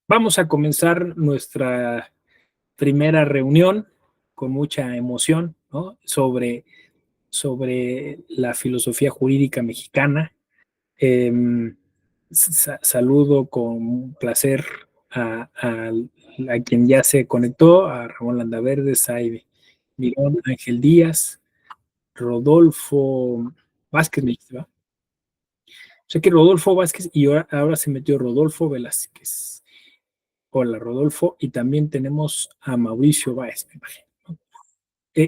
Vamos a comenzar nuestra primera reunión con mucha emoción, ¿no? sobre la filosofía jurídica mexicana. Eh, Saludo con placer a quien ya se conectó, a Ramón Landaverde, Saide Mirón, Ángel Díaz, Rodolfo Vázquez, ¿verdad? O sea que Rodolfo Vázquez y ahora se metió Rodolfo Velázquez. Hola, Rodolfo. Y también tenemos a Mauricio Báez, me imagino.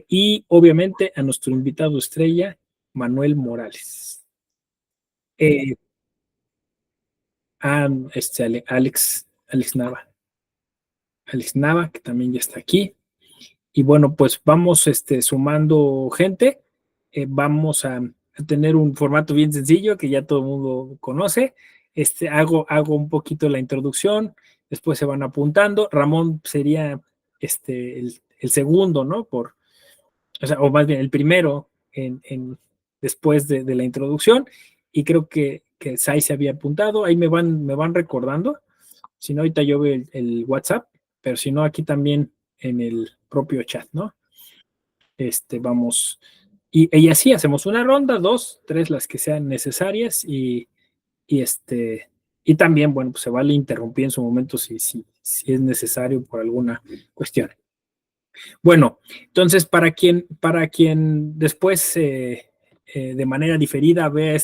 Y obviamente a nuestro invitado estrella, Manuel Morales. A Alex Nava. Alex Nava, que también ya está aquí. Y bueno, pues vamos sumando gente. Vamos a tener un formato bien sencillo que ya todo el mundo conoce. Hago un poquito la introducción, después se van apuntando. Ramón sería el segundo, ¿no? O más bien el primero después de la introducción. Y creo que Sai se había apuntado. Ahí me van recordando. Si no, ahorita yo veo el WhatsApp, pero si no, aquí también en el propio chat, ¿no? Vamos, y así hacemos una ronda, 2, 3, las que sean necesarias, y también, bueno, pues se vale interrumpir en su momento si es necesario por alguna cuestión. Bueno, entonces, para quien después de manera diferida vea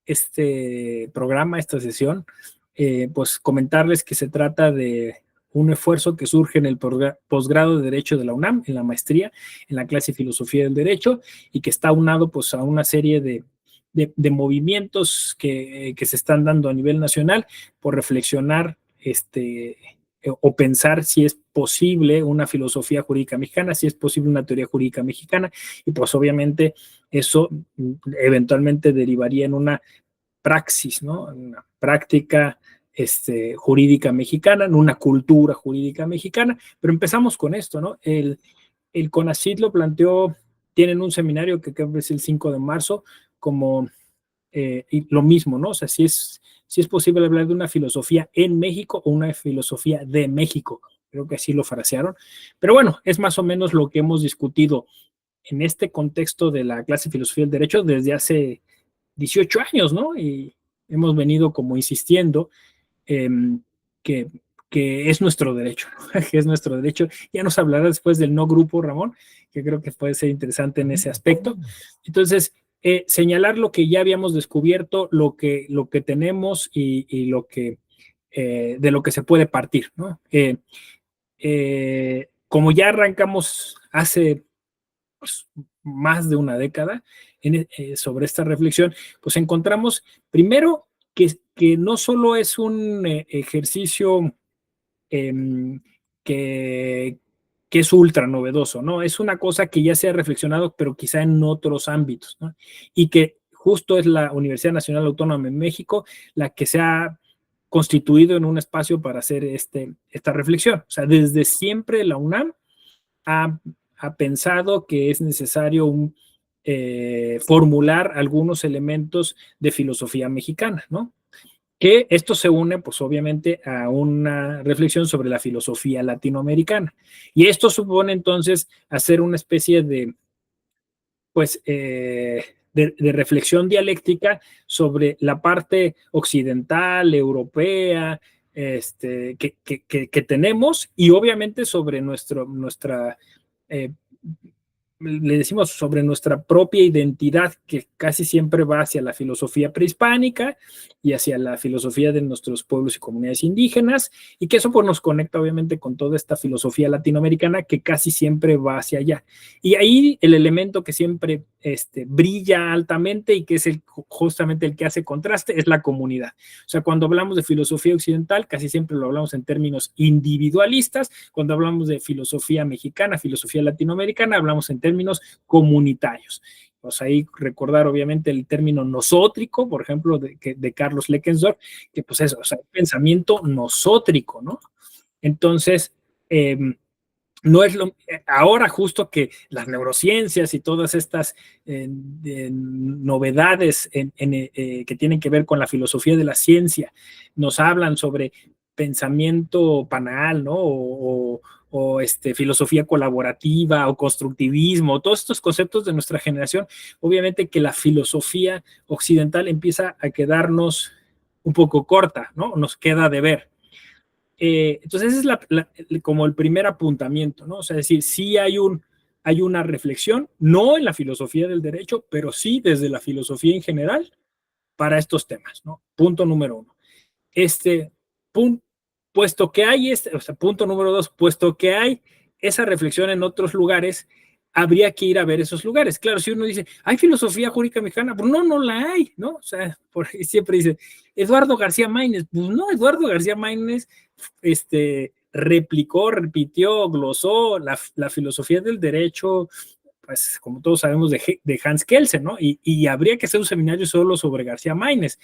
este programa, esta sesión, pues comentarles que se trata de un esfuerzo que surge en el posgrado de Derecho de la UNAM, en la maestría, en la clase de Filosofía del Derecho, y que está unado pues a una serie de movimientos que se están dando a nivel nacional por reflexionar o pensar si es posible una filosofía jurídica mexicana, si es posible una teoría jurídica mexicana, y pues obviamente eso eventualmente derivaría en una praxis, ¿no? Una práctica jurídica mexicana, en una cultura jurídica mexicana, pero empezamos con esto, ¿no? El CONACYT lo planteó, tienen un seminario que creo que es el 5 de marzo, como y lo mismo, ¿no? O sea, si es posible hablar de una filosofía en México o una filosofía de México. Creo que así lo frasearon. Pero bueno, es más o menos lo que hemos discutido en este contexto de la clase de Filosofía del Derecho desde hace 18 años, ¿no? Y hemos venido como insistiendo eh, que, que es nuestro derecho, ¿no? Que es nuestro derecho. Ya nos hablará después del no grupo, Ramón, que creo que puede ser interesante en ese aspecto. Entonces, señalar lo que ya habíamos descubierto, lo que tenemos y lo que de lo que se puede partir, ¿no? Como ya arrancamos hace pues, más de una década sobre esta reflexión, pues encontramos primero que no solo es un ejercicio eh, que, que es ultra novedoso, ¿no? Es una cosa que ya se ha reflexionado, pero quizá en otros ámbitos, ¿no? Y que justo es la Universidad Nacional Autónoma de México la que se ha constituido en un espacio para hacer esta reflexión. O sea, desde siempre la UNAM ha pensado que es necesario formular algunos elementos de filosofía mexicana, ¿no? Que esto se une, pues obviamente, a una reflexión sobre la filosofía latinoamericana. Y esto supone entonces hacer una especie de, pues, de reflexión dialéctica sobre la parte occidental, europea, que tenemos, y obviamente sobre nuestra eh, le decimos sobre nuestra propia identidad, que casi siempre va hacia la filosofía prehispánica y hacia la filosofía de nuestros pueblos y comunidades indígenas, y que eso pues nos conecta obviamente con toda esta filosofía latinoamericana que casi siempre va hacia allá. Y ahí el elemento que siempre brilla altamente y que es justamente el que hace contraste es la comunidad. O sea, cuando hablamos de filosofía occidental, casi siempre lo hablamos en términos individualistas. Cuando hablamos de filosofía mexicana, filosofía latinoamericana, hablamos en términos comunitarios. Pues ahí recordar obviamente el término nosótrico, por ejemplo, de Carlos Leckensdorf, que pues eso, o sea, pensamiento nosótrico, ¿no? Entonces, no es ahora justo que las neurociencias y todas estas novedades que tienen que ver con la filosofía de la ciencia nos hablan sobre pensamiento panal, ¿no? O filosofía colaborativa o constructivismo, todos estos conceptos de nuestra generación, obviamente que la filosofía occidental empieza a quedarnos un poco corta, ¿no? Nos queda de ver. Entonces, ese es como el primer apuntamiento, ¿no? O sea, es decir, sí hay una reflexión, no en la filosofía del derecho, pero sí desde la filosofía en general para estos temas, ¿no? Punto número uno. Punto, puesto que hay, o sea, punto número dos, puesto que hay esa reflexión en otros lugares, habría que ir a ver esos lugares. Claro, si uno dice, ¿hay filosofía jurídica mexicana? Pues no, no la hay, ¿no? O sea, siempre dice, Eduardo García Maínez, pues no, Eduardo García Maínez replicó, repitió, glosó la filosofía del derecho, pues como todos sabemos, de Hans Kelsen, ¿no? Y habría que hacer un seminario solo sobre García Maínez.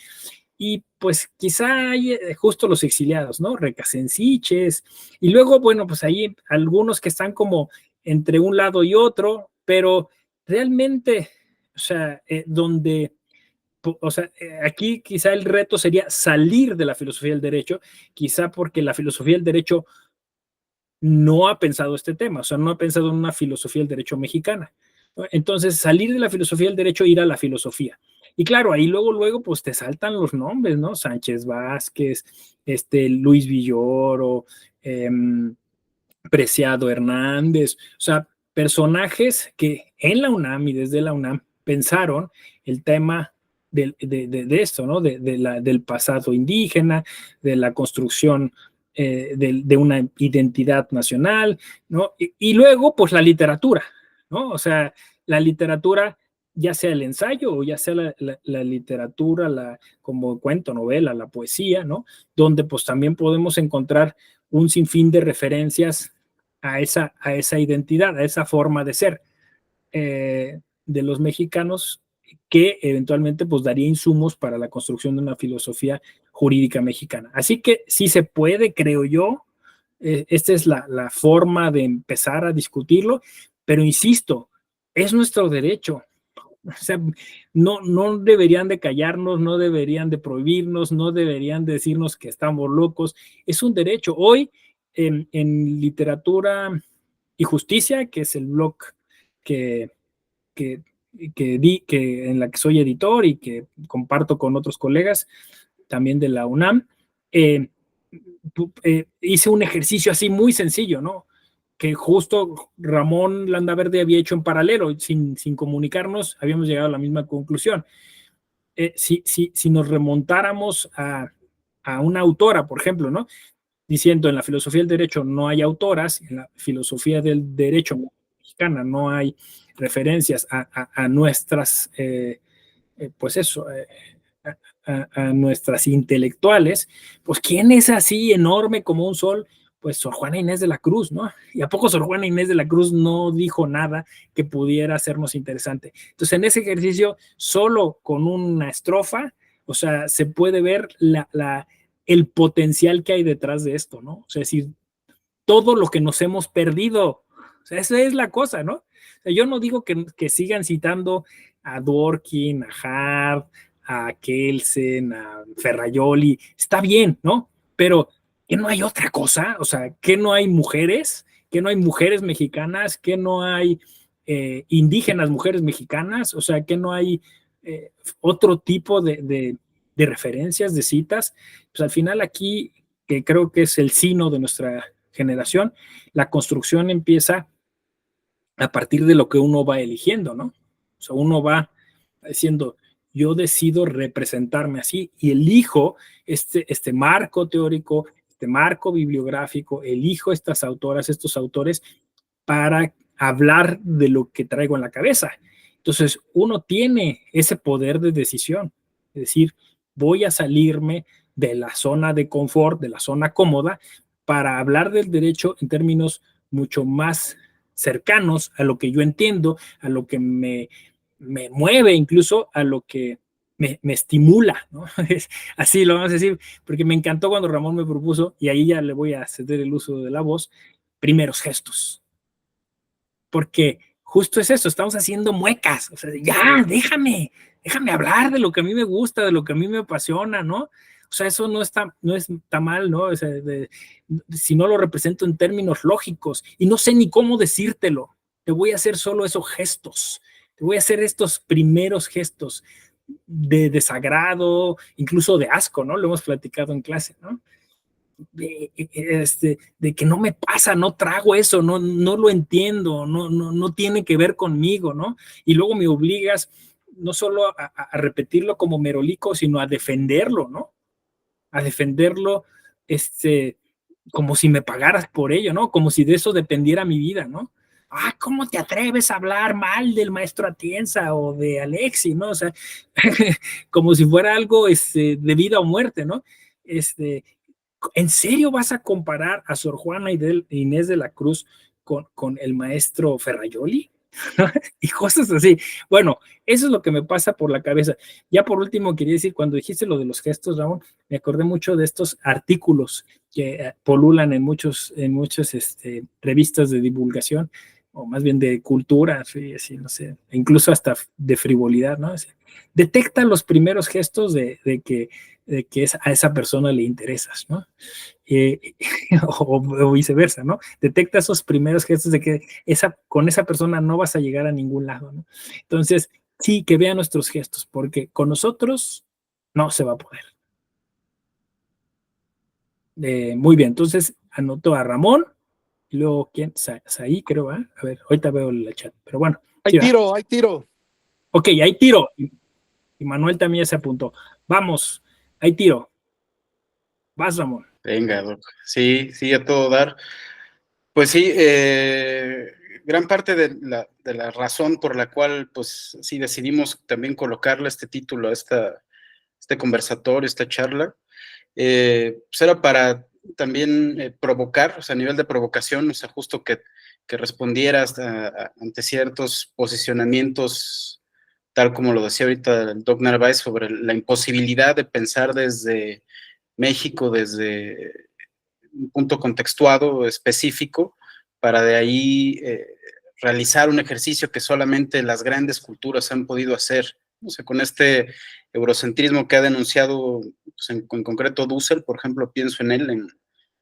Y pues quizá hay justo los exiliados, ¿no? Recasensiches, y luego, bueno, pues hay algunos que están como entre un lado y otro, pero realmente, o sea, aquí quizá el reto sería salir de la filosofía del derecho, quizá porque la filosofía del derecho no ha pensado este tema, o sea, no ha pensado en una filosofía del derecho mexicana. Entonces, salir de la filosofía del derecho, ir a la filosofía. Y claro, ahí luego, pues te saltan los nombres, ¿no? Sánchez Vázquez, Luis Villoro, Preciado Hernández, o sea, personajes que en la UNAM y desde la UNAM pensaron el tema de esto, ¿no? Del pasado indígena, de la construcción de una identidad nacional, ¿no? Y luego, pues la literatura, ¿no? O sea, la literatura, ya sea el ensayo o ya sea la literatura, como cuento, novela, la poesía, ¿no? Donde pues también podemos encontrar un sinfín de referencias a esa identidad, a esa forma de ser de los mexicanos que eventualmente pues daría insumos para la construcción de una filosofía jurídica mexicana. Así que sí se puede, creo yo, esta es la forma de empezar a discutirlo, pero insisto, es nuestro derecho. O sea, no deberían de callarnos, no deberían de prohibirnos, no deberían de decirnos que estamos locos. Es un derecho. Hoy en Literatura y Justicia, que es el blog que, que, en la que soy editor y que comparto con otros colegas también de la UNAM, hice un ejercicio así muy sencillo, ¿no? Que justo Ramón Landaverde había hecho en paralelo, sin comunicarnos, habíamos llegado a la misma conclusión. Si nos remontáramos a una autora, por ejemplo, ¿no? Diciendo en la filosofía del derecho no hay autoras, en la filosofía del derecho mexicana no hay referencias a nuestras, pues eso, a nuestras intelectuales, pues ¿quién es así enorme como un sol? Pues Sor Juana Inés de la Cruz, ¿no? ¿Y a poco Sor Juana Inés de la Cruz no dijo nada que pudiera hacernos interesante? Entonces, en ese ejercicio, solo con una estrofa, o sea, se puede ver el potencial que hay detrás de esto, ¿no? O sea, es decir, todo lo que nos hemos perdido. O sea, esa es la cosa, ¿no? O sea, yo no digo que sigan citando a Dworkin, a Hart, a Kelsen, a Ferraioli, está bien, ¿no? Pero que no hay otra cosa, o sea, que no hay mujeres, que no hay mujeres mexicanas, que no hay indígenas mujeres mexicanas, o sea, que no hay otro tipo de referencias, de citas. Pues al final aquí, que creo que es el sino de nuestra generación, la construcción empieza a partir de lo que uno va eligiendo, ¿no? O sea, uno va diciendo, yo decido representarme así y elijo este marco teórico, este marco bibliográfico, elijo estas autoras, estos autores para hablar de lo que traigo en la cabeza. Entonces, uno tiene ese poder de decisión, es decir, voy a salirme de la zona de confort, de la zona cómoda, para hablar del derecho en términos mucho más cercanos a lo que yo entiendo, a lo que me mueve, incluso a lo que me estimula, ¿no? Así lo vamos a decir, porque me encantó cuando Ramón me propuso, y ahí ya le voy a ceder el uso de la voz, primeros gestos. Porque justo es eso, estamos haciendo muecas, o sea, ya, déjame hablar de lo que a mí me gusta, de lo que a mí me apasiona, ¿no? O sea, eso no está mal, ¿no? O sea, si no lo represento en términos lógicos y no sé ni cómo decírtelo, te voy a hacer solo esos gestos, te voy a hacer estos primeros gestos de desagrado, incluso de asco, ¿no? Lo hemos platicado en clase, ¿no? De que no me pasa, no trago eso, no lo entiendo, no tiene que ver conmigo, ¿no? Y luego me obligas no solo a repetirlo como merolico, sino a defenderlo, ¿no? A defenderlo, como si me pagaras por ello, ¿no? Como si de eso dependiera mi vida, ¿no? Ah, ¿cómo te atreves a hablar mal del maestro Atienza o de Alexi, ¿no? O sea, como si fuera algo de vida o muerte, ¿no? ¿En serio vas a comparar a Sor Juana Inés de la Cruz con el maestro Ferrayoli? Y cosas así. Bueno, eso es lo que me pasa por la cabeza. Ya por último, quería decir, cuando dijiste lo de los gestos, Ramón, me acordé mucho de estos artículos que polulan en muchas revistas de divulgación, o más bien de cultura, así, no sé, incluso hasta de frivolidad, ¿no? Así, detecta los primeros gestos de que a esa persona le interesas, ¿no? O viceversa, ¿no? Detecta esos primeros gestos de que con esa persona no vas a llegar a ningún lado, ¿no? Entonces, sí, que vean nuestros gestos, porque con nosotros no se va a poder. Muy bien, entonces anoto a Ramón, y luego, ¿quién? Saí, creo, ¿eh? A ver, ahorita veo el chat, pero bueno. Hay Sí, tiro, hay tiro. ok, hay tiro. Y Manuel también se apuntó. Vamos, hay tiro. Vas, Ramón. Venga, Doc. Sí, sí, a todo dar. Pues sí, gran parte de la razón por la cual, pues sí, decidimos también colocarle este título a este conversatorio, esta charla, pues era para también provocar, o sea, a nivel de provocación, o sea, justo que respondieras ante ciertos posicionamientos, tal como lo decía ahorita el Doc Narváez, sobre la imposibilidad de pensar desde México, desde un punto contextuado específico, para de ahí realizar un ejercicio que solamente las grandes culturas han podido hacer. O sea, con este eurocentrismo que ha denunciado, pues en concreto Dussel, por ejemplo, pienso en él, en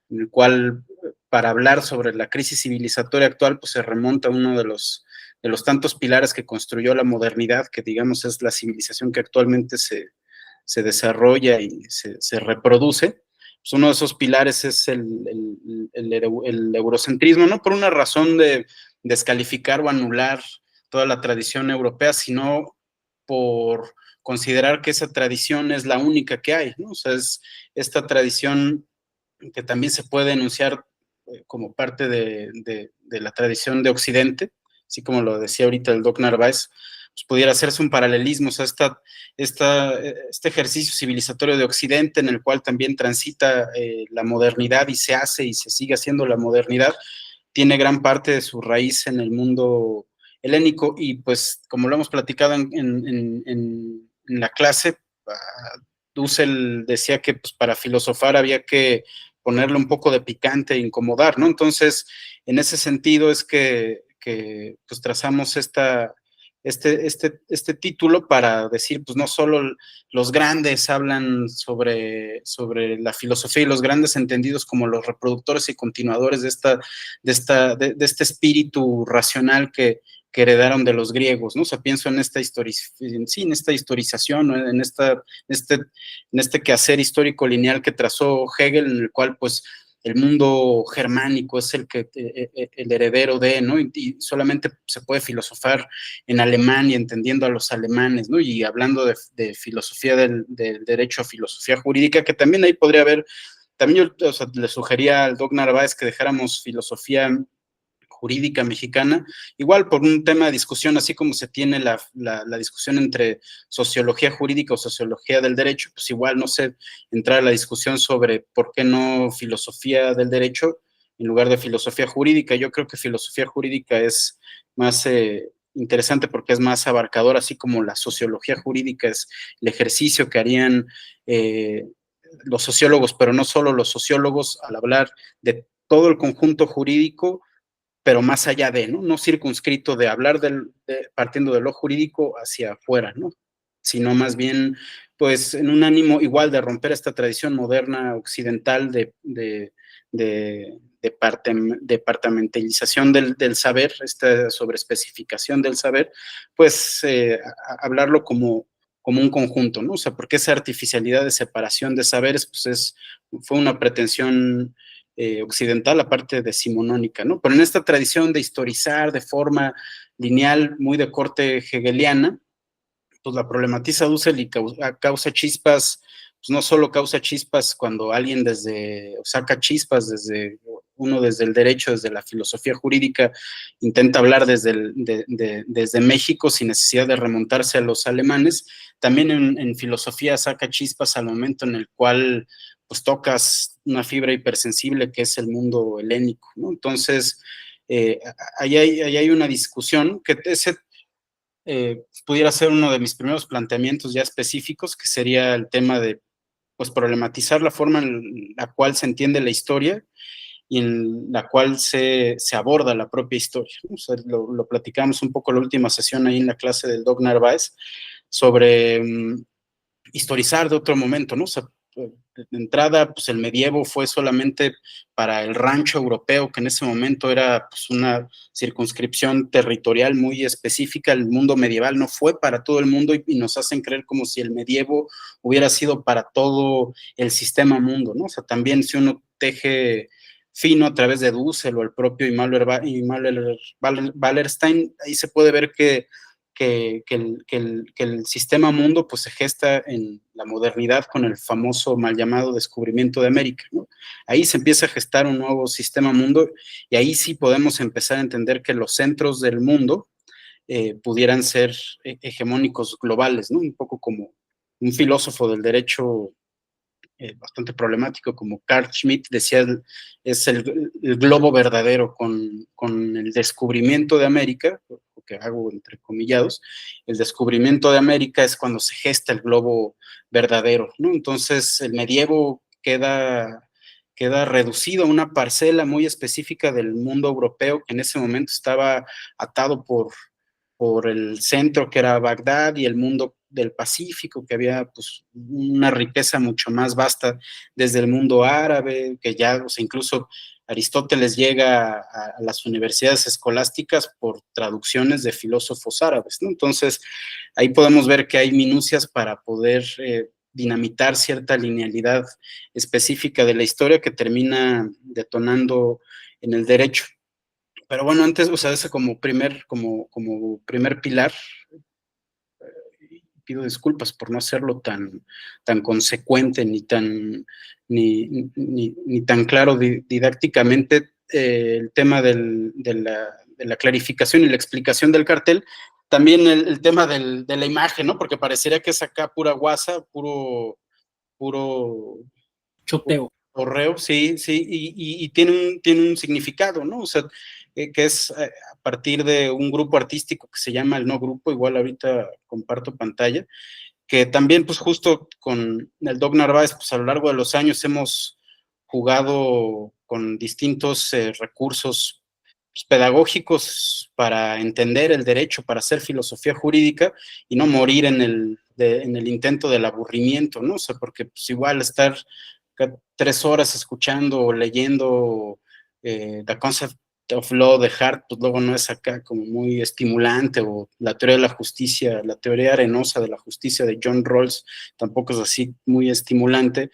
el cual para hablar sobre la crisis civilizatoria actual, pues se remonta a uno de los tantos pilares que construyó la modernidad, que digamos es la civilización que actualmente se desarrolla y se reproduce. Pues uno de esos pilares es el eurocentrismo, no por una razón de descalificar o anular toda la tradición europea, sino por considerar que esa tradición es la única que hay, ¿no? O sea, es esta tradición que también se puede enunciar como parte de la tradición de Occidente, así como lo decía ahorita el Doc Narváez, pues pudiera hacerse un paralelismo, o sea, este ejercicio civilizatorio de Occidente en el cual también transita la modernidad y se hace y se sigue haciendo la modernidad, tiene gran parte de su raíz en el mundo helénico y pues como lo hemos platicado en la clase, Dussel decía que pues, para filosofar había que ponerle un poco de picante e incomodar, ¿no? Entonces, en ese sentido es que pues trazamos este título para decir, pues no solo los grandes hablan sobre la filosofía y los grandes entendidos como los reproductores y continuadores de este espíritu racional que heredaron de los griegos, ¿no? O sea, pienso en esta historización, ¿no? en este quehacer histórico lineal que trazó Hegel, en el cual, pues, el mundo germánico es el heredero de, ¿no? Y solamente se puede filosofar en alemán y entendiendo a los alemanes, ¿no? Y hablando de filosofía del derecho, filosofía jurídica, que también ahí podría haber, también yo, o sea, le sugería al Doc Narváez que dejáramos filosofía jurídica mexicana, igual por un tema de discusión, así como se tiene la discusión entre sociología jurídica o sociología del derecho, pues igual, no sé, entrar a la discusión sobre por qué no filosofía del derecho en lugar de filosofía jurídica. Yo creo que filosofía jurídica es más interesante porque es más abarcador, así como la sociología jurídica es el ejercicio que harían los sociólogos, pero no solo los sociólogos, al hablar de todo el conjunto jurídico, pero más allá de, ¿no? No circunscrito de hablar partiendo de lo jurídico hacia afuera, ¿no? Sino más bien pues en un ánimo igual de romper esta tradición moderna occidental de departamentalización del saber, esta sobreespecificación del saber, pues hablarlo como un conjunto, ¿no? O sea, porque esa artificialidad de separación de saberes, pues fue una pretensión occidental, aparte decimonónica, ¿no? Pero en esta tradición de historizar de forma lineal, muy de corte hegeliana, pues la problematiza Dussel y causa chispas, pues no solo causa chispas cuando alguien saca chispas desde el derecho, desde la filosofía jurídica, intenta hablar desde México sin necesidad de remontarse a los alemanes, también en filosofía saca chispas al momento en el cual pues tocas una fibra hipersensible que es el mundo helénico, ¿no? Entonces, ahí hay una discusión que pudiera ser uno de mis primeros planteamientos ya específicos, que sería el tema de pues, problematizar la forma en la cual se entiende la historia y en la cual se aborda la propia historia, ¿no? O sea, lo platicamos un poco la última sesión ahí en la clase del Doc Narváez sobre historizar de otro momento, ¿no? O sea, de entrada, pues el medievo fue solamente para el rancho europeo, que en ese momento era pues, una circunscripción territorial muy específica. El mundo medieval no fue para todo el mundo y nos hacen creer como si el medievo hubiera sido para todo el sistema mundo, ¿no? O sea, también si uno teje fino a través de Dussel o el propio Immanuel Wallerstein, ahí se puede ver que el sistema mundo pues, se gesta en la modernidad con el famoso mal llamado descubrimiento de América, ¿no? Ahí se empieza a gestar un nuevo sistema mundo y ahí sí podemos empezar a entender que los centros del mundo pudieran ser hegemónicos globales, ¿no? Un poco como un filósofo del derecho bastante problemático, como Carl Schmitt decía, es el globo verdadero con el descubrimiento de América, que hago entre comillados, el descubrimiento de América es cuando se gesta el globo verdadero, ¿no? Entonces el medievo queda reducido a una parcela muy específica del mundo europeo que en ese momento estaba atado por el centro que era Bagdad y el mundo del Pacífico, que había pues una riqueza mucho más vasta desde el mundo árabe, que ya, o sea, incluso Aristóteles llega a las universidades escolásticas por traducciones de filósofos árabes, ¿no? Entonces, ahí podemos ver que hay minucias para poder dinamitar cierta linealidad específica de la historia que termina detonando en el derecho. Pero bueno, antes, o sea, ese como primer pilar, pido disculpas por no hacerlo tan consecuente ni tan claro didácticamente el tema de la clarificación y la explicación del cartel. También el tema de la imagen, ¿no? Porque parecería que es acá pura guasa, puro choteo. Correo, sí, y tiene un significado, ¿no? O sea, que es a partir de un grupo artístico que se llama el No Grupo, igual ahorita comparto pantalla, que también, pues justo con el Doc Narváez, pues a lo largo de los años hemos jugado con distintos recursos pues, pedagógicos para entender el derecho, para hacer filosofía jurídica y no morir en el intento del aburrimiento, ¿no? O sea, porque pues igual estar 3 horas escuchando o leyendo The Concept of Law de Hart, pues luego no es acá como muy estimulante, o la teoría de la justicia, la teoría arenosa de la justicia de John Rawls, tampoco es así muy estimulante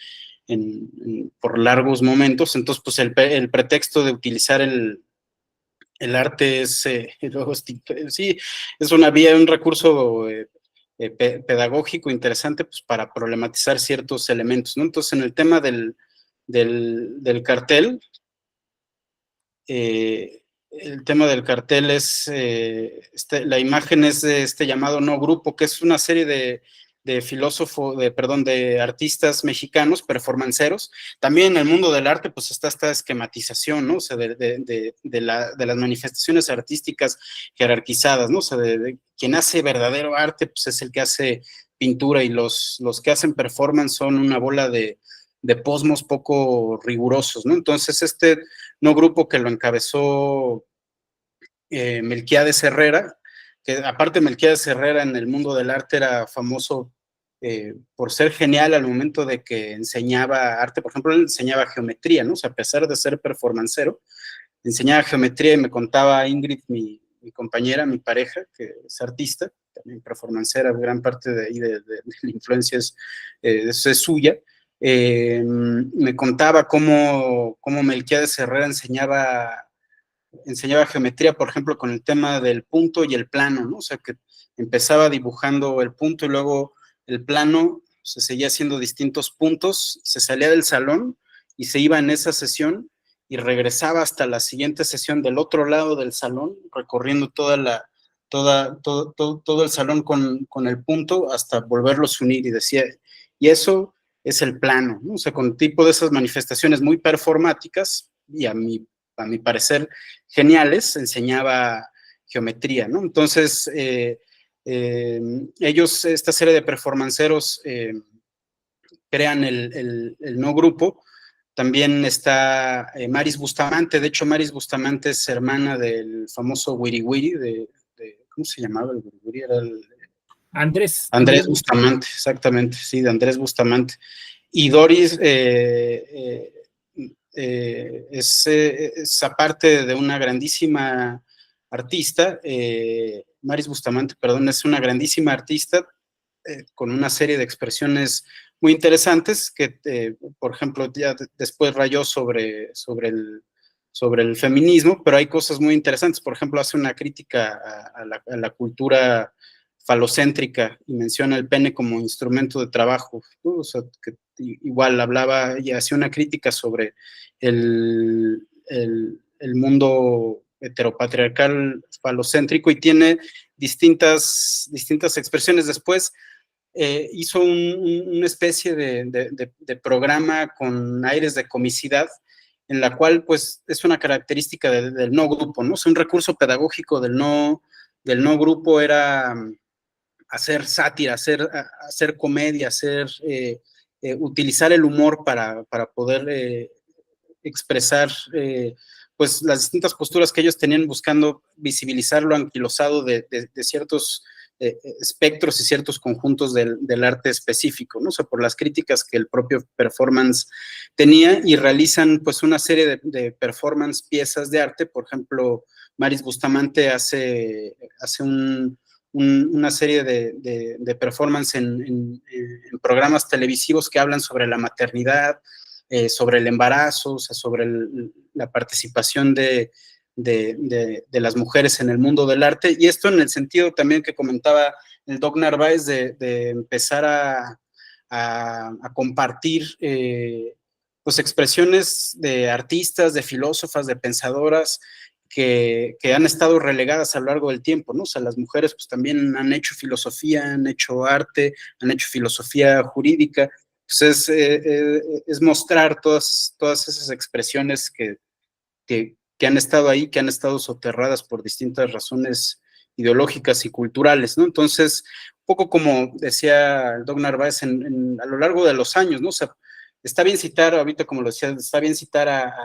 por largos momentos. Entonces, pues el pretexto de utilizar el arte es, sí, es una vía, un recurso pedagógico interesante pues, para problematizar ciertos elementos, ¿no? Entonces, en el tema del cartel, el tema del cartel es, la imagen es de este llamado No Grupo, que es una serie de artistas mexicanos, performanceros. También en el mundo del arte, pues está esta esquematización, ¿no? O sea, de las manifestaciones artísticas jerarquizadas, ¿no? O sea, quien hace verdadero arte, pues es el que hace pintura, y los que hacen performance son una bola de posmos poco rigurosos, ¿no? Entonces, este No Grupo que lo encabezó Melquiades Herrera, que aparte Melquiades Herrera en el mundo del arte era famoso por ser genial al momento de que enseñaba arte. Por ejemplo, él enseñaba geometría, ¿no? O sea, a pesar de ser performancero, enseñaba geometría y me contaba Ingrid, mi compañera, mi pareja, que es artista, también performancera, gran parte de ahí de la influencia es suya. Me contaba cómo Melquiades Herrera enseñaba geometría, por ejemplo, con el tema del punto y el plano, ¿no? O sea, que empezaba dibujando el punto y luego el plano, se seguía haciendo distintos puntos, se salía del salón y se iba en esa sesión y regresaba hasta la siguiente sesión del otro lado del salón, recorriendo todo el salón con el punto hasta volverlos a unir, y decía, y eso es el plano, ¿no? O sea, con tipo de esas manifestaciones muy performáticas, y a mi parecer geniales, enseñaba geometría, ¿no? Entonces, ellos, esta serie de performanceros, crean el no grupo. También está Maris Bustamante. De hecho, Maris Bustamante es hermana del famoso Wiri Wiri, ¿cómo se llamaba el Wiri Wiri? Era Andrés Bustamante, exactamente, sí, de Andrés Bustamante. Y Doris es aparte de una grandísima artista, Maris Bustamante, perdón, es una grandísima artista con una serie de expresiones muy interesantes que, por ejemplo, ya después rayó sobre el feminismo, pero hay cosas muy interesantes. Por ejemplo, hace una crítica a la cultura falocéntrica y menciona el pene como instrumento de trabajo, ¿no? O sea, que igual hablaba y hacía una crítica sobre el mundo heteropatriarcal falocéntrico, y tiene distintas expresiones. Después hizo una especie de programa con aires de comicidad, en la cual pues es una característica del no grupo, ¿no? O sea, un recurso pedagógico del no grupo era hacer sátira, hacer comedia, utilizar el humor para poder expresar pues las distintas posturas que ellos tenían, buscando visibilizar lo anquilosado de ciertos espectros y ciertos conjuntos del arte específico, ¿no? O sea, por las críticas que el propio performance tenía, y realizan pues una serie de performance, piezas de arte. Por ejemplo, Maris Bustamante hace una serie de performance en programas televisivos que hablan sobre la maternidad, sobre el embarazo, o sea, sobre la participación de las mujeres en el mundo del arte. Y esto en el sentido también que comentaba el Doc Narváez, de empezar a compartir pues expresiones de artistas, de filósofas, de pensadoras que han estado relegadas a lo largo del tiempo, ¿no? O sea, las mujeres pues también han hecho filosofía, han hecho arte, han hecho filosofía jurídica. Pues es mostrar todas esas expresiones que han estado ahí, que han estado soterradas por distintas razones ideológicas y culturales, ¿no? Entonces, un poco como decía el Doc Narváez, a lo largo de los años, ¿no? O sea, está bien citar, ahorita como lo decía, está bien citar a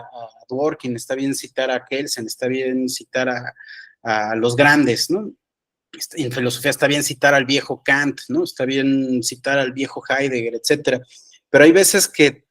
Dworkin, está bien citar a Kelsen, está bien citar a los grandes, ¿no? En filosofía está bien citar al viejo Kant, ¿no? Está bien citar al viejo Heidegger, etcétera. Pero hay veces que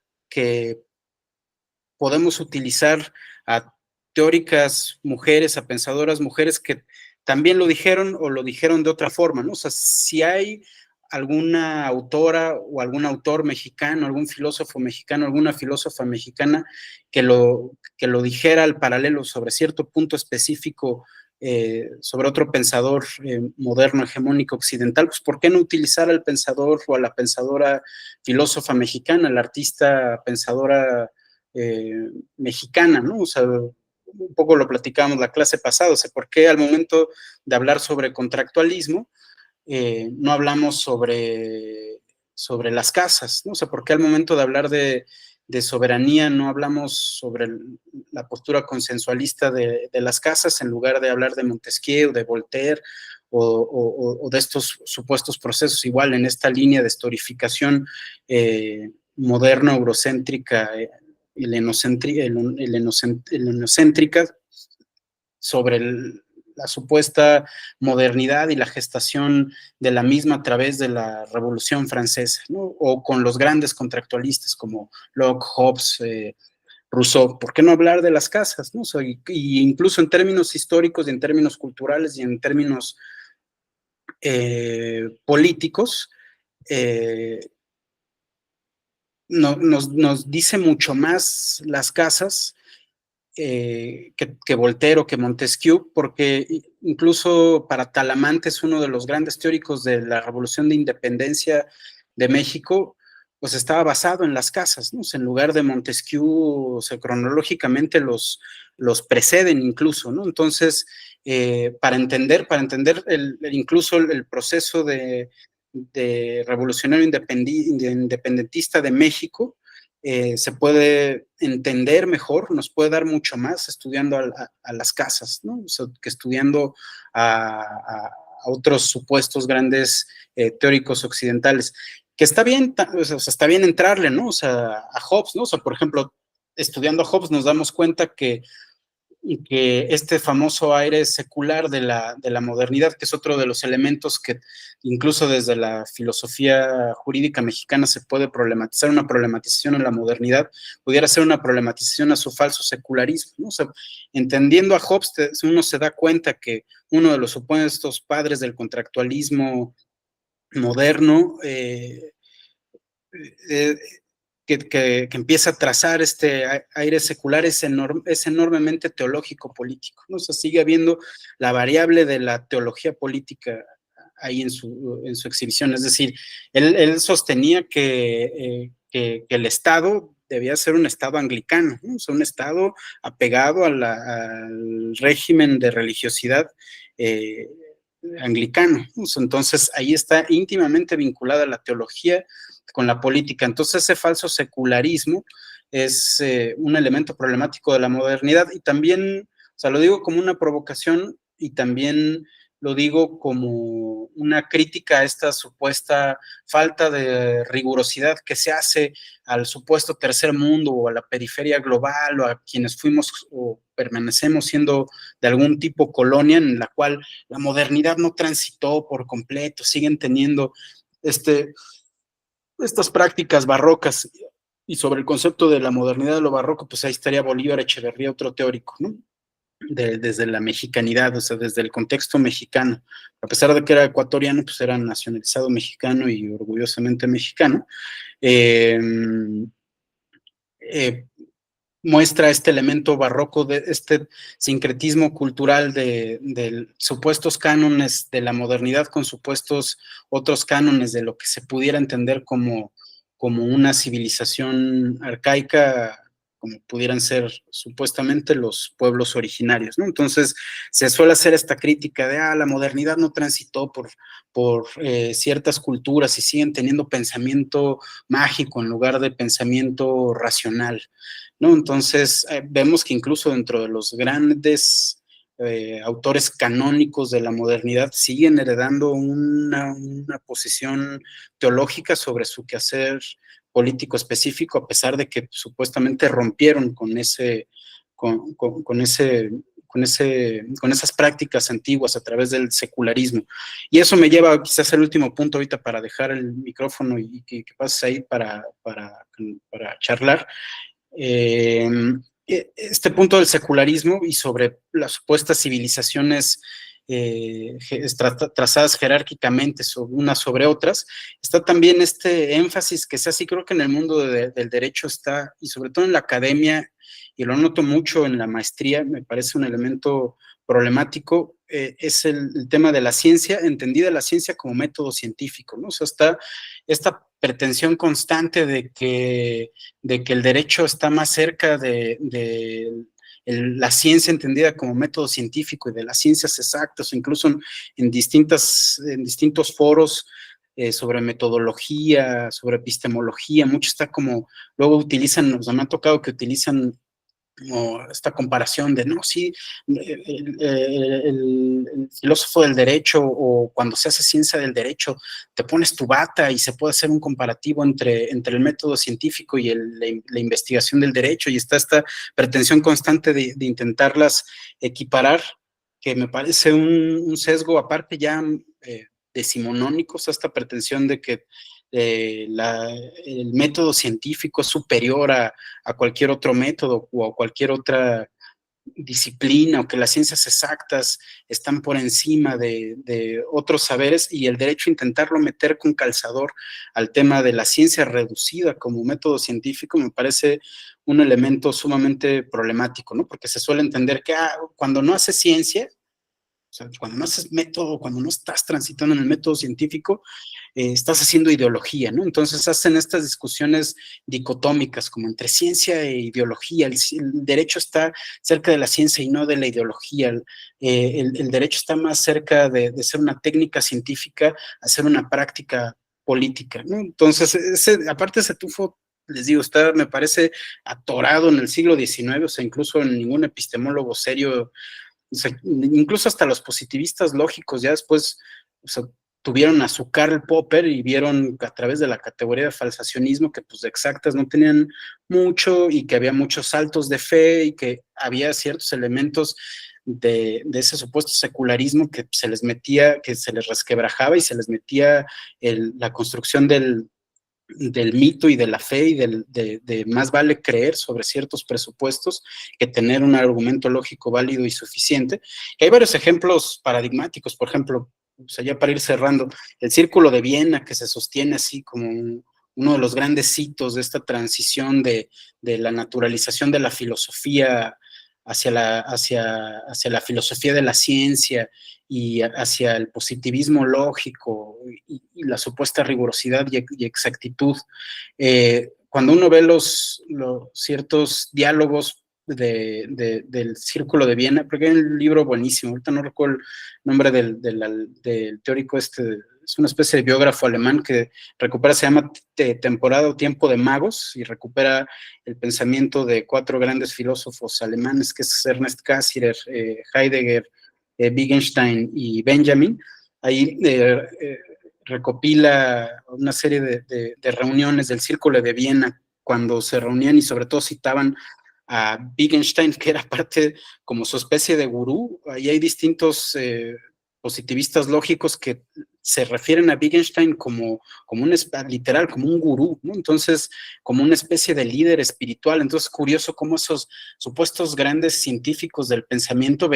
podemos utilizar a teóricas mujeres, a pensadoras mujeres que también lo dijeron o lo dijeron de otra forma, ¿no? O sea, si hay alguna autora o algún autor mexicano, algún filósofo mexicano, alguna filósofa mexicana que lo dijera al paralelo sobre cierto punto específico, sobre otro pensador moderno, hegemónico, occidental, pues ¿por qué no utilizar al pensador o a la pensadora filósofa mexicana, la artista pensadora mexicana, ¿no? O sea, un poco lo platicamos la clase pasada, o sea, ¿por qué al momento de hablar sobre contractualismo no hablamos sobre las casas, ¿no? O sea, ¿por qué al momento de hablar de soberanía no hablamos sobre la postura consensualista de las casas, en lugar de hablar de Montesquieu, de Voltaire o de estos supuestos procesos, igual en esta línea de historificación moderna, eurocéntrica, helenocéntrica sobre la supuesta modernidad y la gestación de la misma a través de la Revolución Francesa, ¿no? O con los grandes contractualistas como Locke, Hobbes, Rousseau. ¿Por qué no hablar de las casas, ¿no? O sea, y incluso en términos históricos y en términos culturales y en términos políticos, nos dice mucho más las casas que Voltaire o que Montesquieu, porque incluso para Talamante, es uno de los grandes teóricos de la Revolución de Independencia de México, pues estaba basado en las casas, ¿no? O sea, en lugar de Montesquieu, o sea, cronológicamente los preceden incluso, ¿no? Entonces, para entender incluso el proceso de revolucionario independentista de México, se puede entender mejor, nos puede dar mucho más estudiando a las casas, ¿no? O sea, que estudiando a otros supuestos grandes teóricos occidentales. Que está bien, o sea, está bien entrarle, ¿no? O sea, a Hobbes, ¿no? O sea, por ejemplo, estudiando a Hobbes nos damos cuenta que este famoso aire secular de la modernidad, que es otro de los elementos que incluso desde la filosofía jurídica mexicana se puede problematizar, una problematización en la modernidad, pudiera ser una problematización a su falso secularismo, ¿no? O sea, entendiendo a Hobbes, uno se da cuenta que uno de los supuestos padres del contractualismo moderno, que empieza a trazar este aire secular es enormemente teológico-político, ¿no? O sea, sigue habiendo la variable de la teología política ahí en su exhibición. Es decir, él sostenía que el Estado debía ser un Estado anglicano, ¿no? O sea, un Estado apegado al régimen de religiosidad anglicano, ¿no? O sea, entonces ahí está íntimamente vinculada la teología con la política. Entonces ese falso secularismo es un elemento problemático de la modernidad, y también, o sea, lo digo como una provocación y también lo digo como una crítica a esta supuesta falta de rigurosidad que se hace al supuesto tercer mundo o a la periferia global o a quienes fuimos o permanecemos siendo de algún tipo colonia en la cual la modernidad no transitó por completo, siguen teniendo estas prácticas barrocas. Y sobre el concepto de la modernidad de lo barroco, pues ahí estaría Bolívar Echeverría, otro teórico, ¿no? Desde la mexicanidad, o sea, desde el contexto mexicano. A pesar de que era ecuatoriano, pues era nacionalizado mexicano y orgullosamente mexicano. Muestra este elemento barroco, de este sincretismo cultural de supuestos cánones de la modernidad con supuestos otros cánones de lo que se pudiera entender como una civilización arcaica, como pudieran ser supuestamente los pueblos originarios, ¿no? Entonces se suele hacer esta crítica de la modernidad no transitó por ciertas culturas y siguen teniendo pensamiento mágico en lugar de pensamiento racional, ¿no? Entonces vemos que incluso dentro de los grandes autores canónicos de la modernidad siguen heredando una posición teológica sobre su quehacer político específico, a pesar de que supuestamente rompieron con esas prácticas antiguas a través del secularismo. Y eso me lleva quizás al último punto ahorita para dejar el micrófono y que pases ahí para charlar. Este punto del secularismo y sobre las supuestas civilizaciones trazadas jerárquicamente unas sobre otras, está también este énfasis que se hace, creo que en el mundo del derecho está, y sobre todo en la academia, y lo noto mucho en la maestría, me parece un elemento problemático, es el tema de la ciencia, entendida la ciencia como método científico, ¿no? O sea, está esta pretensión constante de que el derecho está más cerca de la ciencia entendida como método científico y de las ciencias exactas, o incluso en distintos foros sobre metodología, sobre epistemología, mucho está como, luego utilizan, o sea, me ha tocado que utilizan como esta comparación de, no, sí, el filósofo del derecho, o cuando se hace ciencia del derecho, te pones tu bata y se puede hacer un comparativo entre el método científico y la investigación del derecho, y está esta pretensión constante de intentarlas equiparar, que me parece un sesgo aparte ya decimonónico, o sea, esta pretensión de que el método científico es superior a cualquier otro método o a cualquier otra disciplina, o que las ciencias exactas están por encima de otros saberes, y el derecho a intentarlo meter con calzador al tema de la ciencia reducida como método científico me parece un elemento sumamente problemático, ¿no? Porque se suele entender que cuando no haces ciencia, o sea, cuando no haces método, cuando no estás transitando en el método científico, estás haciendo ideología, ¿no? Entonces hacen estas discusiones dicotómicas como entre ciencia e ideología. El derecho está cerca de la ciencia y no de la ideología. El derecho está más cerca de ser una técnica científica a ser una práctica política, ¿no? Entonces, aparte ese tufo, les digo, está, me parece, atorado en el siglo XIX, o sea, incluso ningún epistemólogo serio, o sea, incluso hasta los positivistas lógicos ya después, o sea, tuvieron a su Karl Popper y vieron a través de la categoría de falsacionismo que pues de exactas no tenían mucho, y que había muchos saltos de fe, y que había ciertos elementos de ese supuesto secularismo que se les metía, que se les resquebrajaba, y se les metía la construcción del mito y de la fe, y de más vale creer sobre ciertos presupuestos que tener un argumento lógico válido y suficiente. Y hay varios ejemplos paradigmáticos, por ejemplo, o sea, ya para ir cerrando, el Círculo de Viena, que se sostiene así como uno de los grandes hitos de esta transición de la naturalización de la filosofía hacia la filosofía de la ciencia y hacia el positivismo lógico y la supuesta rigurosidad y exactitud. Cuando uno ve los ciertos diálogos del Círculo de Viena, porque hay un libro buenísimo, ahorita no recuerdo el nombre del teórico este, es una especie de biógrafo alemán que recupera, se llama Temporada o Tiempo de Magos, y recupera el pensamiento de 4 grandes filósofos alemanes, que es Ernest Cassirer, Heidegger, Wittgenstein y Benjamin. Ahí recopila una serie de reuniones del Círculo de Viena, cuando se reunían y sobre todo citaban a Wittgenstein, que era parte como su especie de gurú. Ahí hay distintos positivistas lógicos que se refieren a Wittgenstein como literal, como un gurú, ¿no? Entonces, como una especie de líder espiritual. Entonces, curioso cómo esos supuestos grandes científicos del pensamiento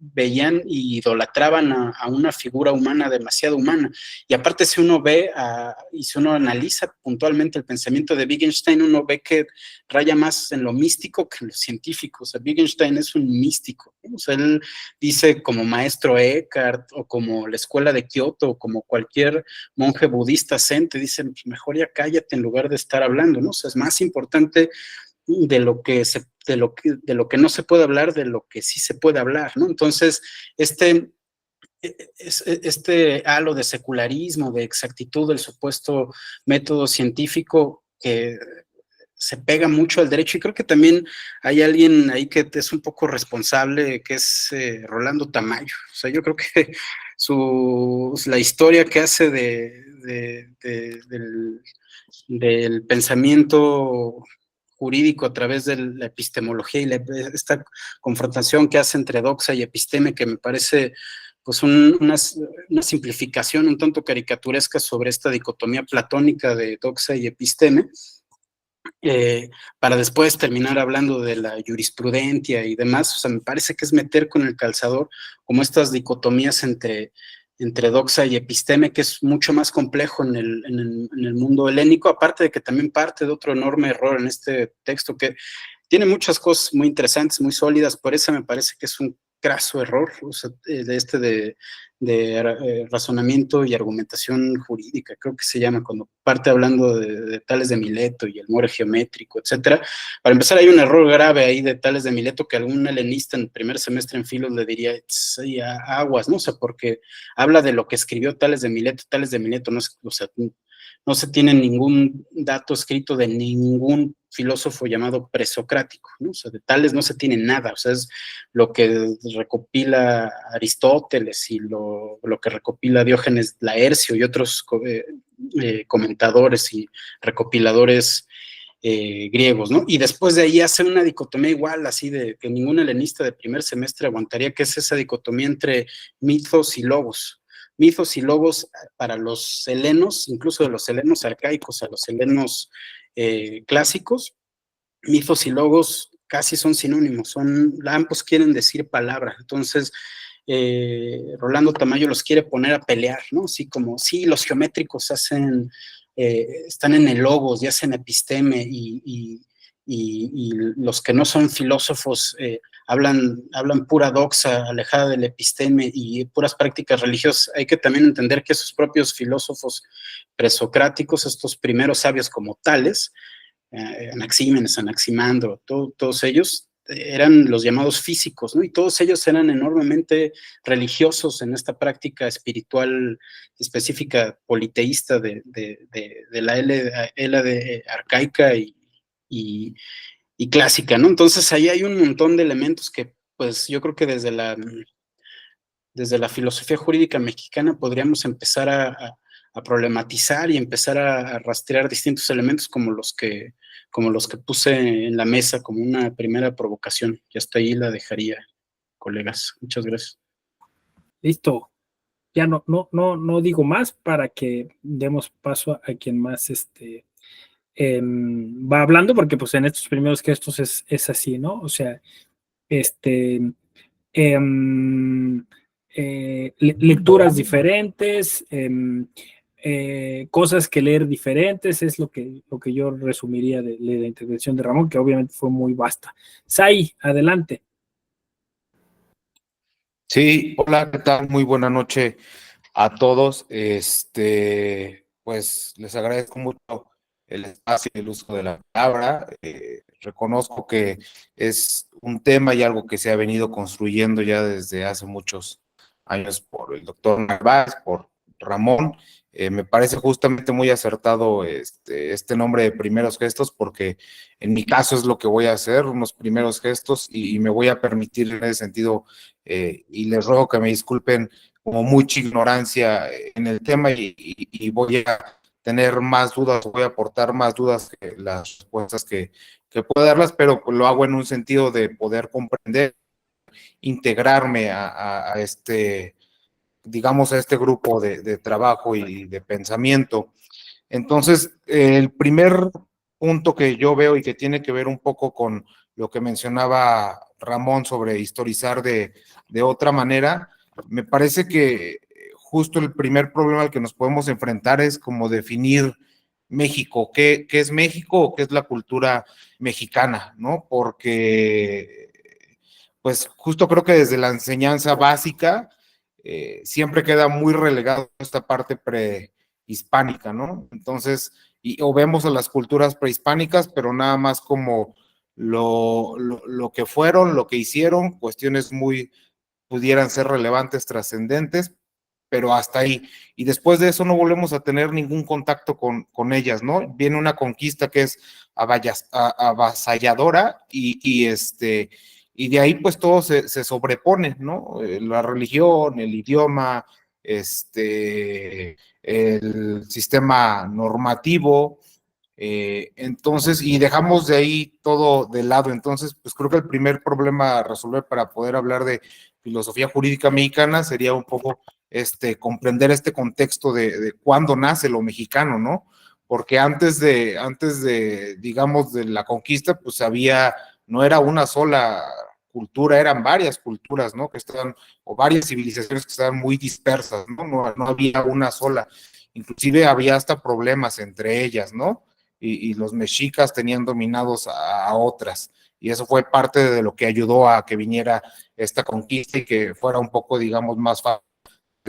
veían y idolatraban a una figura humana demasiado humana. Y aparte, si uno ve y si uno analiza puntualmente el pensamiento de Wittgenstein, uno ve que raya más en lo místico que en lo científico. O sea, Wittgenstein es un místico, ¿no? O sea, él dice, como maestro Eckhart o como la escuela de Kioto o como cualquier monje budista zen, te dicen, pues mejor ya cállate en lugar de estar hablando, ¿no? O sea, es más importante de lo que no se puede hablar, de lo que sí se puede hablar, ¿no? Entonces, este halo de secularismo, de exactitud del supuesto método científico, que se pega mucho al derecho, y creo que también hay alguien ahí que es un poco responsable, que es Rolando Tamayo. O sea, yo creo que la historia que hace del pensamiento jurídico a través de la epistemología y esta confrontación que hace entre doxa y episteme, que me parece pues una simplificación un tanto caricaturesca sobre esta dicotomía platónica de doxa y episteme, para después terminar hablando de la jurisprudencia y demás. O sea, me parece que es meter con el calzador como estas dicotomías entre doxa y episteme, que es mucho más complejo en el mundo helénico, aparte de que también parte de otro enorme error en este texto, que tiene muchas cosas muy interesantes, muy sólidas, por eso me parece que es un craso error, o sea, de razonamiento y argumentación jurídica, creo que se llama, cuando parte hablando de Tales de Mileto y el more geométrico, etcétera. Para empezar, hay un error grave ahí de Tales de Mileto que algún helenista en primer semestre en Filos le diría, sí, aguas, ¿no? O sea, porque habla de lo que escribió Tales de Mileto, no, o sea, no se tiene ningún dato escrito de ningún filósofo llamado presocrático, ¿no? O sea, de Tales no se tiene nada, o sea, es lo que recopila Aristóteles y lo que recopila Diógenes Laercio y otros comentadores y recopiladores griegos, ¿no? Y después de ahí hacen una dicotomía igual, así de que ningún helenista de primer semestre aguantaría, que es esa dicotomía entre mitos y logos. Mitos y logos para los helenos, incluso de los helenos arcaicos a los helenos clásicos, mitos y logos casi son sinónimos, ambos quieren decir palabra. Entonces, Rolando Tamayo los quiere poner a pelear, ¿no? Así como, sí, los geométricos están en el logos y hacen episteme, y los que no son filósofos hablan pura doxa, alejada del episteme y puras prácticas religiosas. Hay que también entender que esos propios filósofos presocráticos, estos primeros sabios como tales, Anaxímenes, Anaximandro, todos ellos eran los llamados físicos, ¿no? Y todos ellos eran enormemente religiosos en esta práctica espiritual específica politeísta de la Hélade arcaica y clásica, ¿no? Entonces ahí hay un montón de elementos que, pues, yo creo que desde la filosofía jurídica mexicana podríamos empezar a problematizar y empezar a rastrear distintos elementos como los que puse en la mesa como una primera provocación. Y hasta ahí la dejaría, colegas. Muchas gracias. Listo. Ya no digo más para que demos paso a quien más va hablando, porque pues en estos primeros gestos es así, ¿no? O sea, lecturas diferentes, cosas que leer diferentes, es lo que yo resumiría de la intervención de Ramón, que obviamente fue muy vasta. Sai, adelante. Sí, hola, ¿qué tal? Muy buena noche a todos. Pues les agradezco mucho el espacio y el uso de la palabra. Reconozco que es un tema y algo que se ha venido construyendo ya desde hace muchos años por el doctor Narváez, por Ramón. Me parece justamente muy acertado este nombre de primeros gestos, porque en mi caso es lo que voy a hacer, unos primeros gestos, y me voy a permitir en ese sentido, y les ruego que me disculpen como mucha ignorancia en el tema, y voy a tener más dudas, voy a aportar más dudas que las respuestas que puedo darlas, pero lo hago en un sentido de poder comprender, integrarme a digamos, a este grupo de trabajo y de pensamiento. Entonces, el primer punto que yo veo y que tiene que ver un poco con lo que mencionaba Ramón sobre historizar de otra manera, me parece que justo el primer problema al que nos podemos enfrentar es como definir México, qué es México o qué es la cultura mexicana, ¿no? Porque, pues justo creo que desde la enseñanza básica siempre queda muy relegado esta parte prehispánica, ¿no? Entonces, o vemos a las culturas prehispánicas, pero nada más como lo que fueron, lo que hicieron, cuestiones muy pudieran ser relevantes, trascendentes, pero hasta ahí. Y después de eso no volvemos a tener ningún contacto con ellas, ¿no? Viene una conquista que es avasalladora y de ahí pues todo se sobrepone, ¿no? La religión, el idioma, el sistema normativo, entonces, y dejamos de ahí todo de lado. Entonces, pues creo que el primer problema a resolver para poder hablar de filosofía jurídica mexicana sería un poco comprender este contexto de cuándo nace lo mexicano, ¿no? Porque antes de, digamos, de la conquista, pues no era una sola cultura, eran varias culturas, ¿no? Que estaban, o varias civilizaciones que estaban muy dispersas, ¿no? No había una sola. Inclusive había hasta problemas entre ellas, ¿no? Y los mexicas tenían dominados a otras. Y eso fue parte de lo que ayudó a que viniera esta conquista y que fuera un poco, digamos, más fácil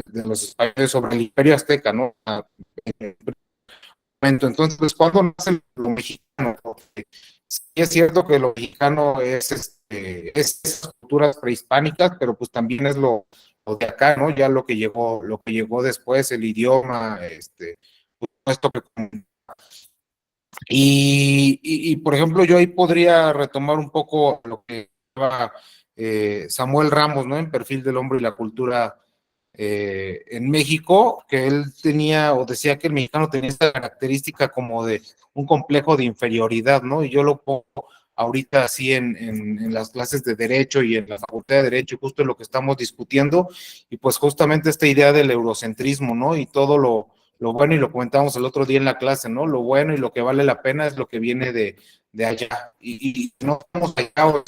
de los españoles sobre el imperio azteca, ¿no? Entonces, pues, ¿cuándo nace lo mexicano? Porque sí es cierto que lo mexicano es esas culturas prehispánicas, pero pues también es lo de acá, ¿no? Ya lo que llegó después, el idioma, esto que por ejemplo, yo ahí podría retomar un poco lo que estaba Samuel Ramos, ¿no? En Perfil del Hombre y la Cultura en México, que él tenía o decía que el mexicano tenía esta característica como de un complejo de inferioridad, ¿no? Y yo lo pongo ahorita así en las clases de Derecho y en la Facultad de Derecho, justo en lo que estamos discutiendo, y pues justamente esta idea del eurocentrismo, ¿no? Y todo lo bueno, y lo comentamos el otro día en la clase, ¿no? Lo bueno y lo que vale la pena es lo que viene de allá. Y no estamos allá, o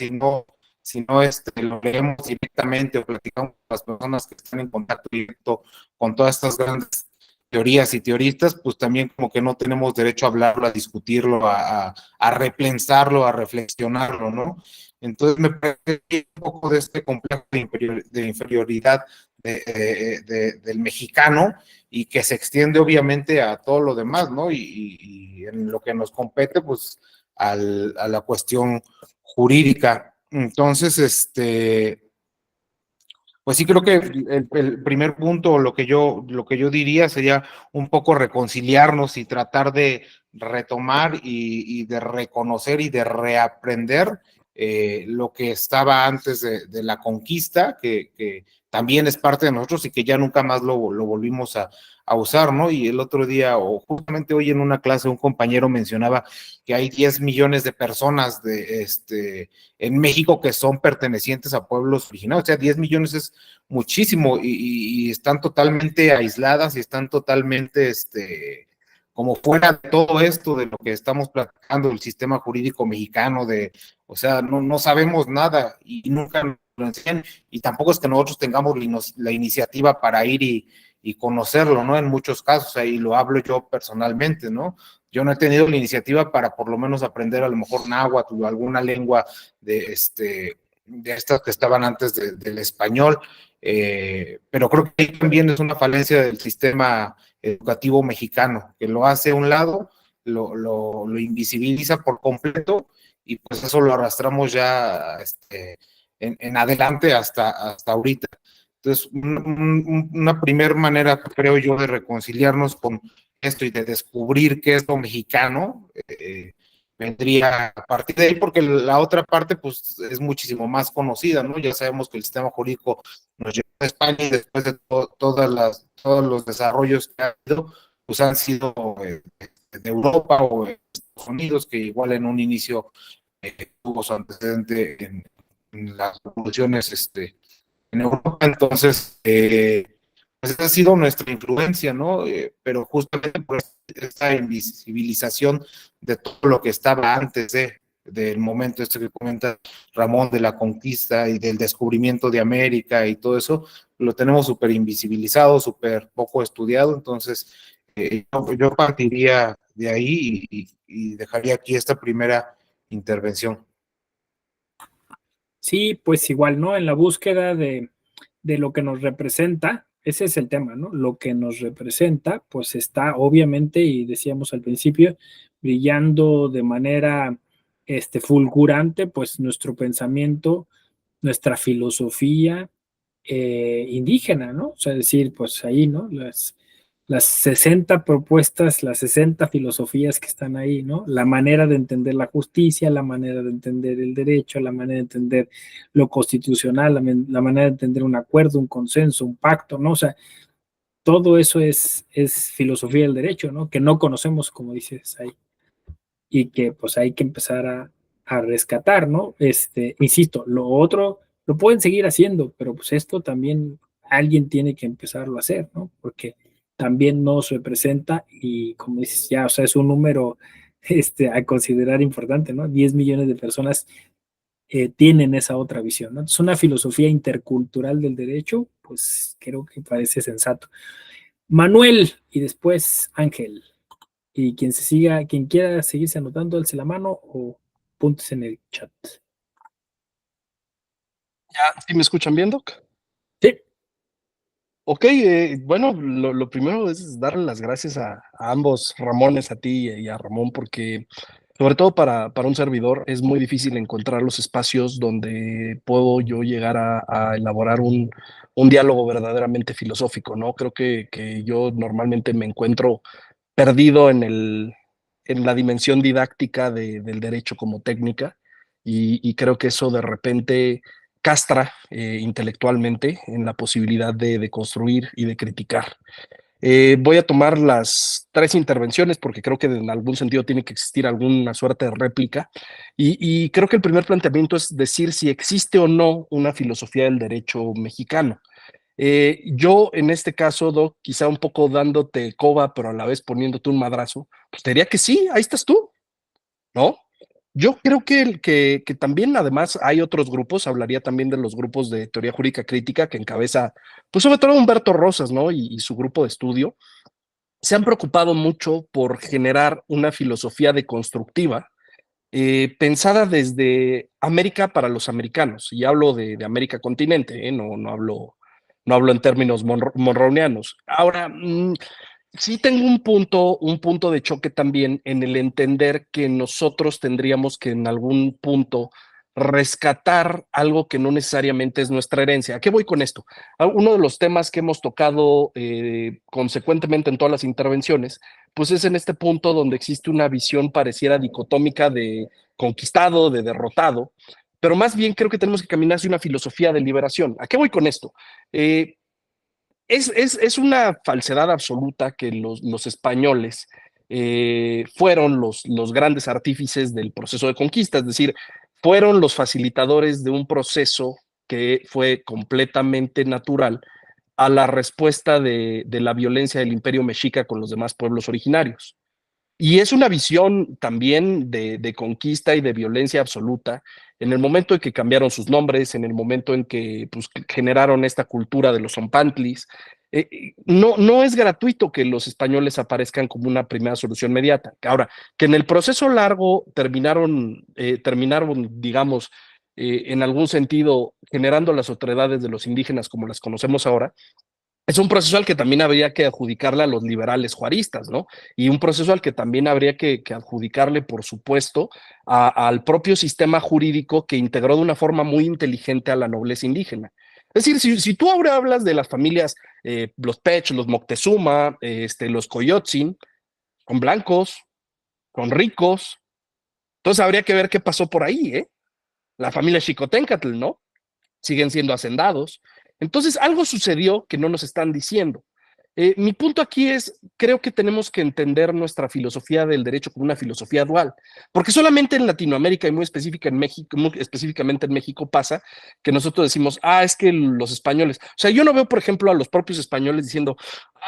si no lo leemos directamente o platicamos con las personas que están en contacto directo con todas estas grandes teorías y teoristas, pues también como que no tenemos derecho a hablarlo, a discutirlo, a repensarlo, a reflexionarlo, ¿no? Entonces me parece que un poco de este complejo de inferioridad del mexicano, y que se extiende obviamente a todo lo demás, ¿no? Y en lo que nos compete, pues a la cuestión jurídica. Entonces, pues sí creo que el primer punto, lo que yo diría sería un poco reconciliarnos y tratar de retomar y de reconocer y de reaprender lo que estaba antes de la conquista, que también es parte de nosotros y que ya nunca más lo volvimos a usar, ¿no? Y el otro día, o justamente hoy en una clase, un compañero mencionaba que hay 10 millones de personas en México que son pertenecientes a pueblos originarios. O sea, 10 millones es muchísimo, y están totalmente aisladas y están totalmente como fuera de todo esto de lo que estamos platicando, del sistema jurídico mexicano, o sea, no sabemos nada y nunca nos lo enseñan, y tampoco es que nosotros tengamos la iniciativa para ir y conocerlo, ¿no? En muchos casos, ahí lo hablo yo personalmente, ¿no? Yo no he tenido la iniciativa para por lo menos aprender a lo mejor náhuatl o alguna lengua de estas que estaban antes del español, pero creo que ahí también es una falencia del sistema educativo mexicano, que lo hace a un lado, lo invisibiliza por completo, y pues eso lo arrastramos ya en adelante hasta ahorita. Entonces, una primera manera, creo yo, de reconciliarnos con esto y de descubrir qué es lo mexicano, vendría a partir de ahí, porque la otra parte pues es muchísimo más conocida, ¿no? Ya sabemos que el sistema jurídico nos llegó a España, y después de todos los desarrollos que ha habido, pues han sido de Europa o de Estados Unidos, que igual en un inicio tuvo su antecedente en las revoluciones en Europa. Entonces, pues esa ha sido nuestra influencia, ¿no? Pero justamente por esta invisibilización de todo lo que estaba antes del momento que comenta Ramón, de la conquista y del descubrimiento de América y todo eso, lo tenemos súper invisibilizado, súper poco estudiado. Entonces, yo partiría de ahí y dejaría aquí esta primera intervención. Sí, pues igual, ¿no? En la búsqueda de lo que nos representa, ese es el tema, ¿no? Lo que nos representa, pues está obviamente, y decíamos al principio, brillando de manera fulgurante, pues nuestro pensamiento, nuestra filosofía indígena, ¿no? O sea, decir, pues ahí, ¿no? Las 60 propuestas, las 60 filosofías que están ahí, ¿no? La manera de entender la justicia, la manera de entender el derecho, la manera de entender lo constitucional, la manera de entender un acuerdo, un consenso, un pacto, ¿no? O sea, todo eso es filosofía del derecho, ¿no? Que no conocemos, como dices ahí, y que pues hay que empezar a rescatar, ¿no? Insisto, lo otro lo pueden seguir haciendo, pero pues esto también alguien tiene que empezarlo a hacer, ¿no? Porque también nos representa y como dices ya, o sea, es un número a considerar importante, ¿no? 10 millones de personas tienen esa otra visión, ¿no? Es una filosofía intercultural del derecho, pues creo que parece sensato. Manuel y después Ángel. Y quien quiera seguirse anotando, alce la mano o puntos en el chat. ¿Ya sí me escuchan bien, Doc? Sí. Ok, bueno, lo primero es darle las gracias a ambos Ramones, a ti y a Ramón, porque sobre todo para un servidor es muy difícil encontrar los espacios donde puedo yo llegar a elaborar un diálogo verdaderamente filosófico, ¿no? Creo que yo normalmente me encuentro perdido en la dimensión didáctica del derecho como técnica, y creo que eso de repente castra intelectualmente en la posibilidad de construir y de criticar. Voy a tomar las 3 intervenciones porque creo que en algún sentido tiene que existir alguna suerte de réplica y creo que el primer planteamiento es decir si existe o no una filosofía del derecho mexicano. Yo en este caso, Doc, quizá un poco dándote coba, pero a la vez poniéndote un madrazo, pues te diría que sí, ahí estás tú, ¿no? Yo creo que también, además, hay otros grupos, hablaría también de los grupos de teoría jurídica crítica que encabeza, pues sobre todo Humberto Rosas, ¿no? Y su grupo de estudio, se han preocupado mucho por generar una filosofía deconstructiva pensada desde América para los americanos, y hablo de América continente, no hablo en términos monroeanos. Ahora, sí tengo un punto de choque también en el entender que nosotros tendríamos que en algún punto rescatar algo que no necesariamente es nuestra herencia. ¿A qué voy con esto? Uno de los temas que hemos tocado consecuentemente en todas las intervenciones, pues es en este punto donde existe una visión pareciera dicotómica de conquistado, de derrotado, pero más bien creo que tenemos que caminar hacia una filosofía de liberación. ¿A qué voy con esto? Es una falsedad absoluta que los españoles fueron los grandes artífices del proceso de conquista, es decir, fueron los facilitadores de un proceso que fue completamente natural a la respuesta de la violencia del imperio mexica con los demás pueblos originarios. Y es una visión también de conquista y de violencia absoluta en el momento en que cambiaron sus nombres, en el momento en que pues, generaron esta cultura de los zompantlis. No es gratuito que los españoles aparezcan como una primera solución inmediata. Ahora, que en el proceso largo terminaron digamos, en algún sentido, generando las otredades de los indígenas como las conocemos ahora, es un proceso al que también habría que adjudicarle a los liberales juaristas, ¿no? Y un proceso al que también habría que adjudicarle, por supuesto, al propio sistema jurídico que integró de una forma muy inteligente a la nobleza indígena. Es decir, si tú ahora hablas de las familias, los Pech, los Moctezuma, los Coyotzin, con blancos, con ricos, entonces habría que ver qué pasó por ahí, ¿eh? La familia Xicoténcatl, ¿no? Siguen siendo hacendados. Entonces, algo sucedió que no nos están diciendo. Mi punto aquí es, creo que tenemos que entender nuestra filosofía del derecho como una filosofía dual, porque solamente en Latinoamérica y muy específicamente en México pasa que nosotros decimos, es que los españoles, o sea, yo no veo, por ejemplo, a los propios españoles diciendo,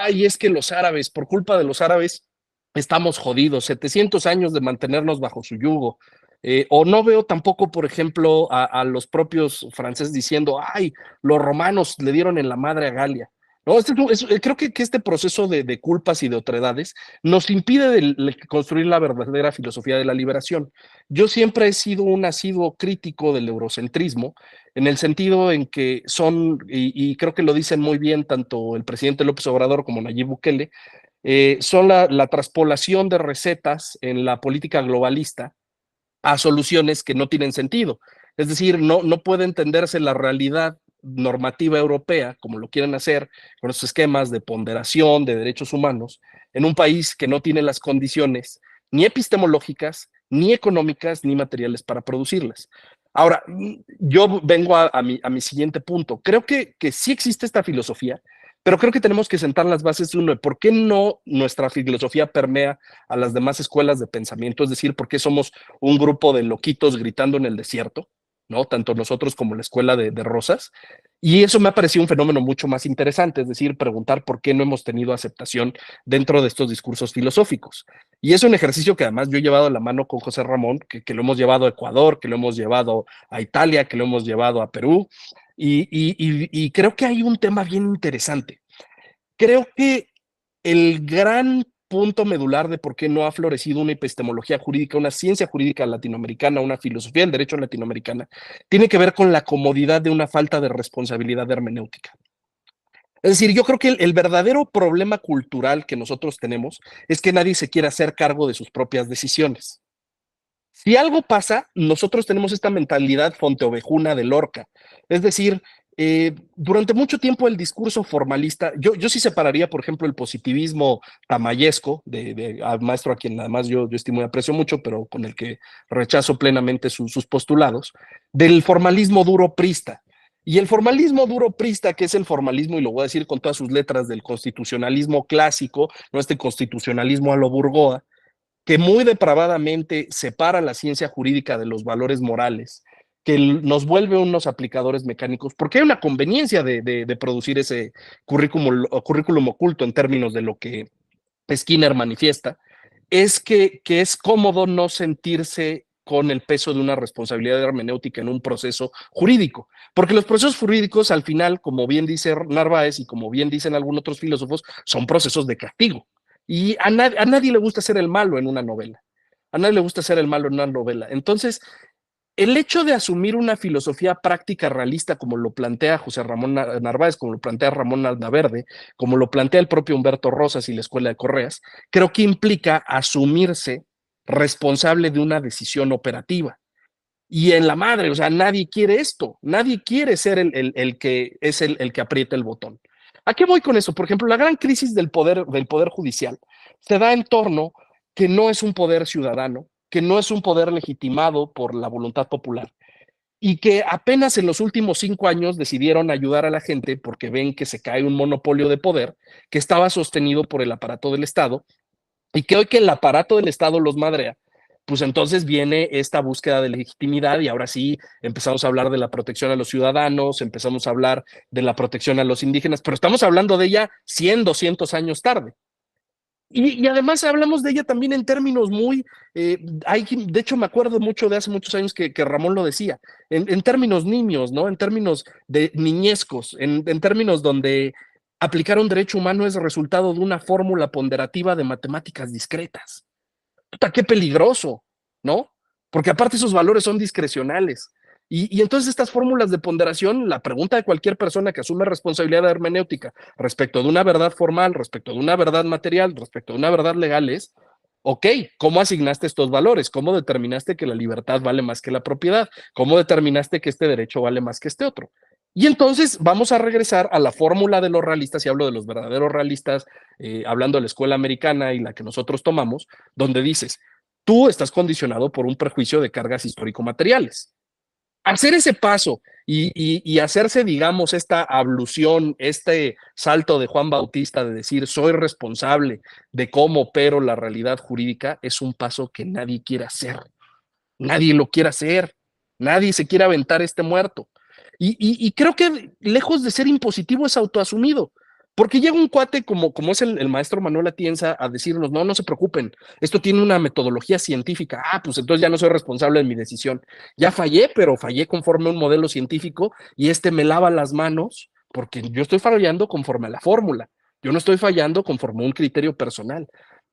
es que los árabes, por culpa de los árabes, estamos jodidos, 700 años de mantenernos bajo su yugo. O no veo tampoco, por ejemplo, a los propios franceses diciendo, los romanos le dieron en la madre a Galia. No, creo que este proceso de culpas y de otredades nos impide construir la verdadera filosofía de la liberación. Yo siempre he sido un asiduo crítico del eurocentrismo, en el sentido en que y creo que lo dicen muy bien tanto el presidente López Obrador como Nayib Bukele, son la traspolación de recetas en la política globalista a soluciones que no tienen sentido. Es decir, no puede entenderse la realidad normativa europea, como lo quieren hacer, con esos esquemas de ponderación de derechos humanos, en un país que no tiene las condiciones ni epistemológicas, ni económicas, ni materiales para producirlas. Ahora, yo vengo a mi siguiente punto. Creo que sí existe esta filosofía, pero creo que tenemos que sentar las bases de uno de por qué no nuestra filosofía permea a las demás escuelas de pensamiento, es decir, por qué somos un grupo de loquitos gritando en el desierto, ¿no? Tanto nosotros como la escuela de Rosas. Y eso me ha parecido un fenómeno mucho más interesante, es decir, preguntar por qué no hemos tenido aceptación dentro de estos discursos filosóficos. Y es un ejercicio que además yo he llevado a la mano con José Ramón, que lo hemos llevado a Ecuador, que lo hemos llevado a Italia, que lo hemos llevado a Perú, y creo que hay un tema bien interesante. Creo que el gran punto medular de por qué no ha florecido una epistemología jurídica, una ciencia jurídica latinoamericana, una filosofía del derecho latinoamericana, tiene que ver con la comodidad de una falta de responsabilidad hermenéutica. Es decir, yo creo que el verdadero problema cultural que nosotros tenemos es que nadie se quiere hacer cargo de sus propias decisiones. Si algo pasa, nosotros tenemos esta mentalidad fonteovejuna de Lorca. Es decir, durante mucho tiempo el discurso formalista, yo sí separaría, por ejemplo, el positivismo tamayesco, al maestro a quien además yo estimo y aprecio mucho, pero con el que rechazo plenamente sus postulados, del formalismo duro prista. Y el formalismo duro prista, que es el formalismo, y lo voy a decir con todas sus letras, del constitucionalismo clásico, no este constitucionalismo a lo Burgoa, que muy depravadamente separa la ciencia jurídica de los valores morales, que nos vuelve unos aplicadores mecánicos, porque hay una conveniencia de producir ese currículum oculto en términos de lo que Skinner manifiesta, es que es cómodo no sentirse con el peso de una responsabilidad hermenéutica en un proceso jurídico. Porque los procesos jurídicos, al final, como bien dice Narváez y como bien dicen algunos otros filósofos, son procesos de castigo. Y a nadie le gusta ser el malo en una novela. A nadie le gusta ser el malo en una novela. Entonces, el hecho de asumir una filosofía práctica realista como lo plantea José Ramón Narváez, como lo plantea Ramón Landaverde, como lo plantea el propio Humberto Rosas y la Escuela de Correas, creo que implica asumirse responsable de una decisión operativa. Y en la madre, o sea, nadie quiere esto, nadie quiere ser el que es el que aprieta el botón. ¿A qué voy con eso? Por ejemplo, la gran crisis del poder judicial se da en torno que no es un poder ciudadano, que no es un poder legitimado por la voluntad popular y que apenas en los últimos 5 años decidieron ayudar a la gente porque ven que se cae un monopolio de poder que estaba sostenido por el aparato del Estado y que hoy que el aparato del Estado los madrea, pues entonces viene esta búsqueda de legitimidad y ahora sí empezamos a hablar de la protección a los ciudadanos, empezamos a hablar de la protección a los indígenas, pero estamos hablando de ella 100, 200 años tarde. Y además hablamos de ella también en términos muy, de hecho me acuerdo mucho de hace muchos años que Ramón lo decía, en términos niños, ¿no? En términos de niñescos, en términos donde aplicar un derecho humano es resultado de una fórmula ponderativa de matemáticas discretas. Puta, qué peligroso, ¿no? Porque aparte esos valores son discrecionales. Y entonces estas fórmulas de ponderación, la pregunta de cualquier persona que asume responsabilidad hermenéutica respecto de una verdad formal, respecto de una verdad material, respecto de una verdad legal es, ok, ¿cómo asignaste estos valores? ¿Cómo determinaste que la libertad vale más que la propiedad? ¿Cómo determinaste que este derecho vale más que este otro? Y entonces vamos a regresar a la fórmula de los realistas, y hablo de los verdaderos realistas, hablando de la escuela americana y la que nosotros tomamos, donde dices, tú estás condicionado por un prejuicio de cargas histórico-materiales. Hacer ese paso y hacerse, digamos, esta ablución, este salto de Juan Bautista de decir, soy responsable de cómo opero la realidad jurídica, es un paso que nadie quiere hacer. Nadie lo quiere hacer. Nadie se quiere aventar este muerto. Y creo que lejos de ser impositivo es autoasumido. Porque llega un cuate como es el maestro Manuel Atienza a decirnos, no se preocupen, esto tiene una metodología científica. Pues entonces ya no soy responsable de mi decisión. Ya fallé, pero fallé conforme a un modelo científico y me lava las manos porque yo estoy fallando conforme a la fórmula. Yo no estoy fallando conforme a un criterio personal.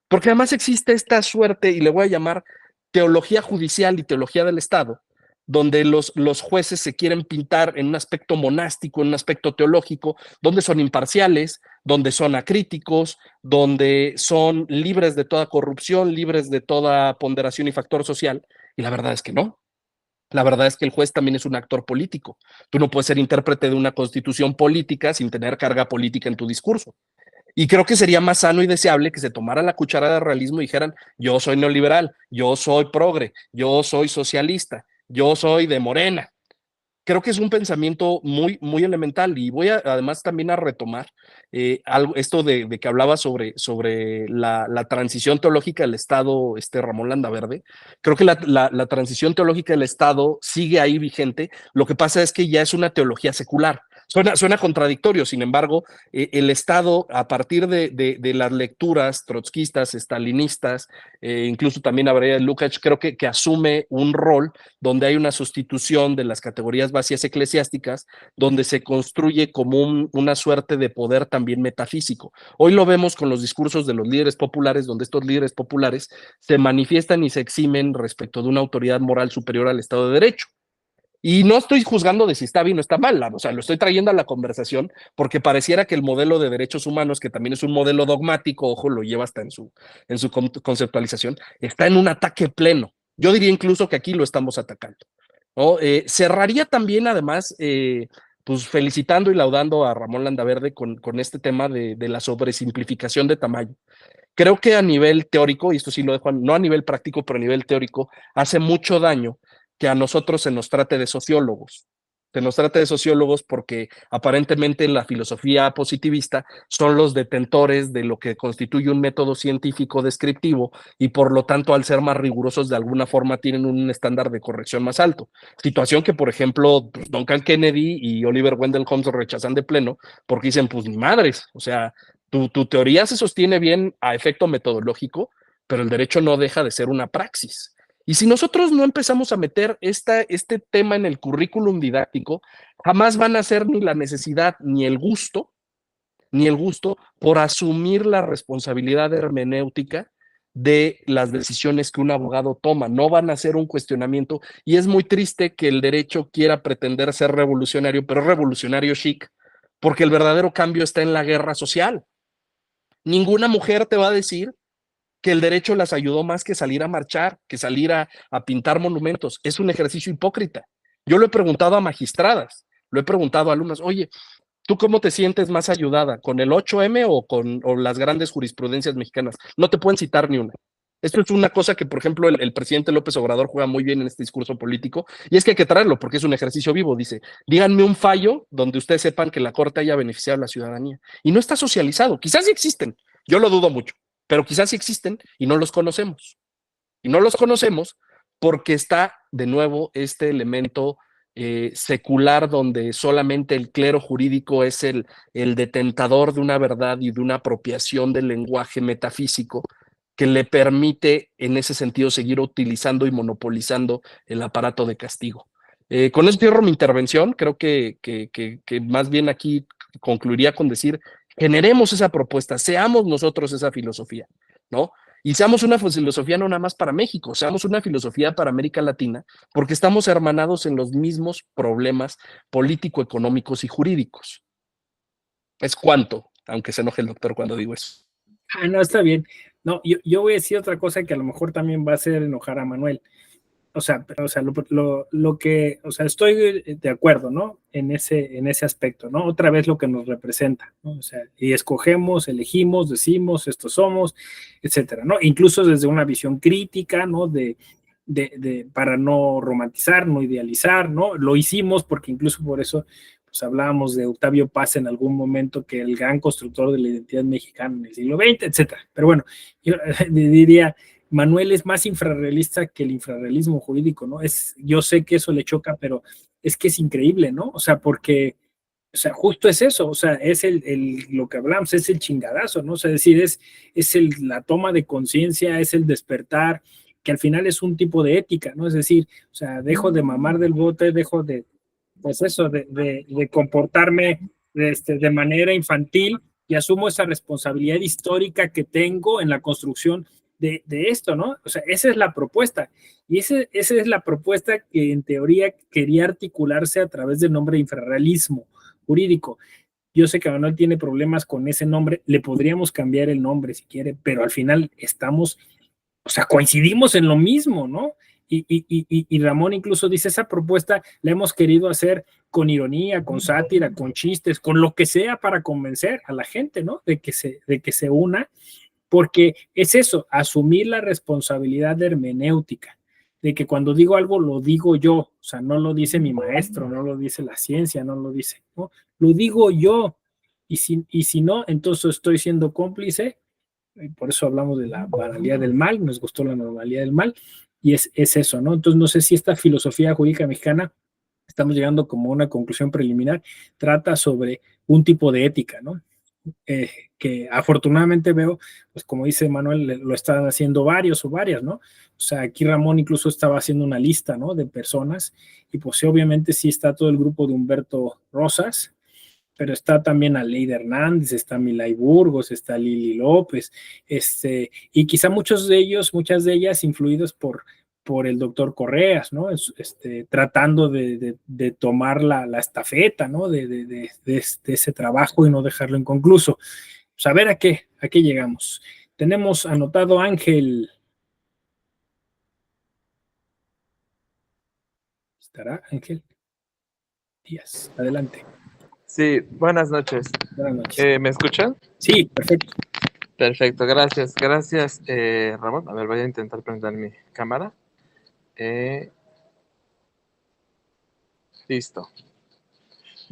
Porque además existe esta suerte, y le voy a llamar teología judicial y teología del Estado, donde los jueces se quieren pintar en un aspecto monástico, en un aspecto teológico, donde son imparciales, donde son acríticos, donde son libres de toda corrupción, libres de toda ponderación y factor social. Y la verdad es que no. La verdad es que el juez también es un actor político. Tú no puedes ser intérprete de una constitución política sin tener carga política en tu discurso. Y creo que sería más sano y deseable que se tomaran la cucharada de realismo y dijeran, yo soy neoliberal, yo soy progre, yo soy socialista, yo soy de Morena. Creo que es un pensamiento muy, muy elemental y voy además también a retomar esto de que hablaba sobre la transición teológica del Estado, Ramón Landaverde. Creo que la transición teológica del Estado sigue ahí vigente. Lo que pasa es que ya es una teología secular. Suena contradictorio, sin embargo, el Estado, a partir de las lecturas trotskistas, stalinistas, incluso también habría Lukács, creo que asume un rol donde hay una sustitución de las categorías vacías eclesiásticas, donde se construye como una suerte de poder también metafísico. Hoy lo vemos con los discursos de los líderes populares, donde estos líderes populares se manifiestan y se eximen respecto de una autoridad moral superior al Estado de Derecho. Y no estoy juzgando de si está bien o está mal, o sea, lo estoy trayendo a la conversación porque pareciera que el modelo de derechos humanos, que también es un modelo dogmático, ojo, lo lleva hasta en su conceptualización, está en un ataque pleno. Yo diría incluso que aquí lo estamos atacando, ¿no? Cerraría también, además, pues felicitando y laudando a Ramón Landaverde con este tema de la sobresimplificación de tamaño. Creo que a nivel teórico, y esto sí lo dejo, no a nivel práctico, pero a nivel teórico, hace mucho daño que a nosotros se nos trate de sociólogos. se nos trata de sociólogos porque aparentemente la filosofía positivista son los detentores de lo que constituye un método científico descriptivo y por lo tanto al ser más rigurosos de alguna forma tienen un estándar de corrección más alto. Situación que por ejemplo pues, Duncan Kennedy y Oliver Wendell Holmes rechazan de pleno porque dicen pues ni madres, o sea, tu teoría se sostiene bien a efecto metodológico, pero el derecho no deja de ser una praxis. Y si nosotros no empezamos a meter este tema en el currículum didáctico, jamás van a ser ni la necesidad ni el gusto por asumir la responsabilidad hermenéutica de las decisiones que un abogado toma. No van a ser un cuestionamiento y es muy triste que el derecho quiera pretender ser revolucionario, pero revolucionario chic, porque el verdadero cambio está en la guerra social. Ninguna mujer te va a decir que el derecho las ayudó más que salir a marchar, que salir a pintar monumentos. Es un ejercicio hipócrita. Yo lo he preguntado a magistradas, lo he preguntado a alumnas, oye, ¿tú cómo te sientes más ayudada? ¿Con el 8M o las grandes jurisprudencias mexicanas? No te pueden citar ni una. Esto es una cosa que, por ejemplo, el presidente López Obrador juega muy bien en este discurso político, y es que hay que traerlo porque es un ejercicio vivo. Dice, díganme un fallo donde ustedes sepan que la Corte haya beneficiado a la ciudadanía. Y no está socializado. Quizás sí existen, yo lo dudo mucho, pero quizás sí existen y no los conocemos. Y no los conocemos porque está de nuevo este elemento secular donde solamente el clero jurídico es el detentador de una verdad y de una apropiación del lenguaje metafísico que le permite en ese sentido seguir utilizando y monopolizando el aparato de castigo. Con eso cierro mi intervención. Creo que más bien aquí concluiría con decir, generemos esa propuesta, seamos nosotros esa filosofía, ¿no? Y seamos una filosofía no nada más para México, seamos una filosofía para América Latina, porque estamos hermanados en los mismos problemas político-económicos y jurídicos. Es cuanto, aunque se enoje el doctor cuando digo eso. Ah, no, está bien. No, yo voy a decir otra cosa que a lo mejor también va a hacer enojar a Manuel. O sea, lo que, o sea, estoy de acuerdo, ¿no? En ese aspecto, ¿no? Otra vez lo que nos representa, ¿no? O sea, y escogemos, elegimos, decimos, estos somos, etcétera, ¿no? Incluso desde una visión crítica, ¿no? Para no romantizar, no idealizar, ¿no? Lo hicimos porque incluso por eso, pues hablábamos de Octavio Paz en algún momento, que el gran constructor de la identidad mexicana en el siglo XX, etcétera. Pero bueno, yo diría, Manuel es más infrarrealista que el infrarrealismo jurídico, ¿no? Yo sé que eso le choca, pero es que es increíble, ¿no? O sea, porque, o sea, justo es eso, o sea, es lo que hablamos, es el chingadazo, ¿no? O sea, es decir, la toma de conciencia, es el despertar, que al final es un tipo de ética, ¿no? Es decir, o sea, dejo de mamar del bote, dejo de, pues eso, de comportarme de manera infantil y asumo esa responsabilidad histórica que tengo en la construcción de esto, ¿no? O sea, esa es la propuesta. Y esa es la propuesta que en teoría quería articularse a través del nombre de infrarrealismo jurídico. Yo sé que Manuel tiene problemas con ese nombre, le podríamos cambiar el nombre si quiere, pero al final estamos, o sea, coincidimos en lo mismo, ¿no? Y Ramón incluso dice, esa propuesta la hemos querido hacer con ironía, con sátira, con chistes, con lo que sea para convencer a la gente, ¿no? De que se una, porque es eso, asumir la responsabilidad de hermenéutica, de que cuando digo algo lo digo yo, o sea, no lo dice mi maestro, no lo dice la ciencia, no lo dice, ¿no? Lo digo yo, y si no, entonces estoy siendo cómplice, y por eso hablamos de la banalidad del mal, nos gustó la normalidad del mal, y es eso, ¿no? Entonces no sé si esta filosofía jurídica mexicana, estamos llegando como a una conclusión preliminar, trata sobre un tipo de ética, ¿no? Que afortunadamente veo, pues como dice Manuel, lo están haciendo varios o varias, ¿no? O sea, aquí Ramón incluso estaba haciendo una lista, ¿no? De personas, y pues sí, obviamente sí está todo el grupo de Humberto Rosas, pero está también Aleida Hernández, está Milay Burgos, está Lili López, y quizá muchas de ellas influidos por el doctor Correas, ¿no? Tratando de tomar la estafeta, ¿no? De ese trabajo y no dejarlo inconcluso. Pues a ver a qué llegamos. Tenemos anotado Ángel. ¿Estará Ángel Díaz? Adelante. Sí, buenas noches. Buenas noches. ¿Me escuchan? Sí, perfecto. Perfecto, gracias. Gracias, Ramón. A ver, voy a intentar prender mi cámara. Listo.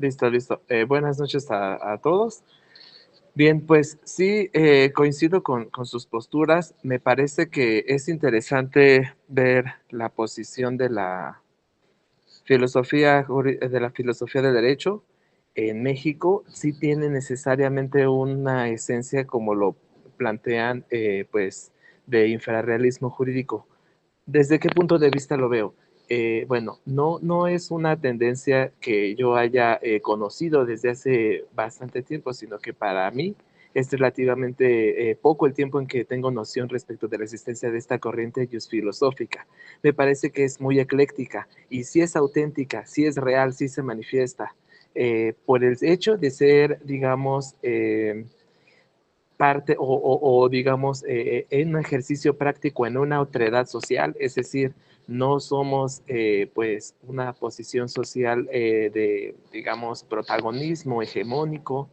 Listo. Buenas noches a todos. Bien, pues sí, coincido con sus posturas. Me parece que es interesante ver la posición de la filosofía del derecho en México. Sí tiene necesariamente una esencia, como lo plantean, pues, de infrarrealismo jurídico. ¿Desde qué punto de vista lo veo? Bueno, no es una tendencia que yo haya conocido desde hace bastante tiempo, sino que para mí es relativamente poco el tiempo en que tengo noción respecto de la existencia de esta corriente filosófica. Me parece que es muy ecléctica y si es auténtica, si es real, si se manifiesta, por el hecho de ser, digamos, parte digamos, en un ejercicio práctico en una otredad social, es decir, no somos pues una posición social de, digamos, protagonismo hegemónico,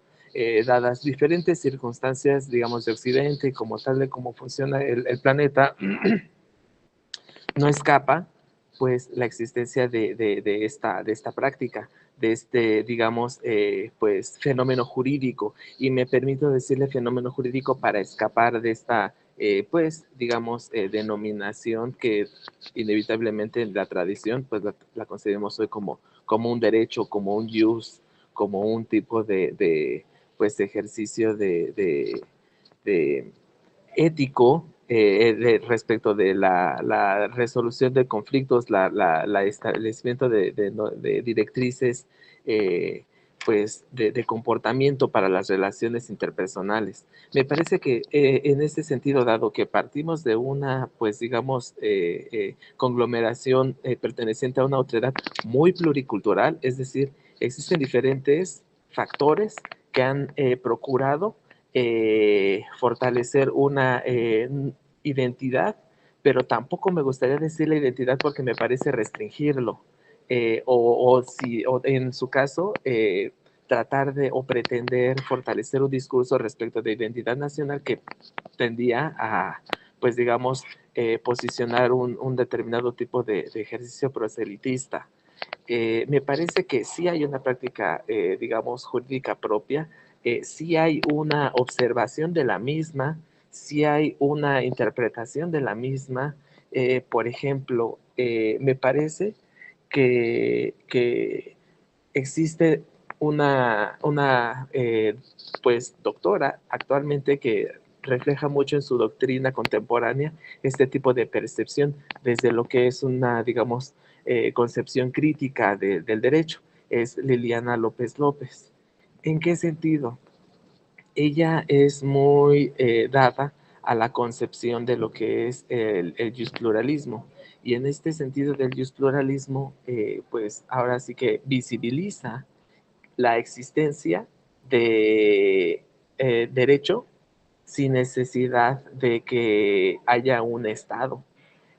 dadas diferentes circunstancias, digamos, de Occidente, como tal de cómo funciona el planeta, no escapa pues la existencia de esta práctica, de este, digamos, pues fenómeno jurídico, y me permito decirle fenómeno jurídico para escapar de esta, pues, digamos, denominación que inevitablemente en la tradición, pues la concebimos hoy como un derecho, como un jus, como un tipo pues, ejercicio de ético respecto de la resolución de conflictos, la establecimiento de directrices pues de comportamiento para las relaciones interpersonales. Me parece que en ese sentido, dado que partimos de una, pues digamos, conglomeración perteneciente a una otredad muy pluricultural, es decir, existen diferentes factores que han procurado fortalecer una identidad, pero tampoco me gustaría decir la identidad porque me parece restringirlo, o en su caso, tratar de o pretender fortalecer un discurso respecto de identidad nacional que tendía a, pues digamos, posicionar un determinado tipo de ejercicio proselitista. Me parece que sí hay una práctica, digamos, jurídica propia, sí hay una observación de la misma, sí hay una interpretación de la misma. Por ejemplo, me parece que existe una pues doctora actualmente que refleja mucho en su doctrina contemporánea este tipo de percepción desde lo que es una, digamos, concepción crítica del derecho. Es Liliana López López. ¿En qué sentido? Ella es muy dada a la concepción de lo que es el juspluralismo. Y en este sentido del juspluralismo, pues ahora sí que visibiliza la existencia de derecho sin necesidad de que haya un Estado.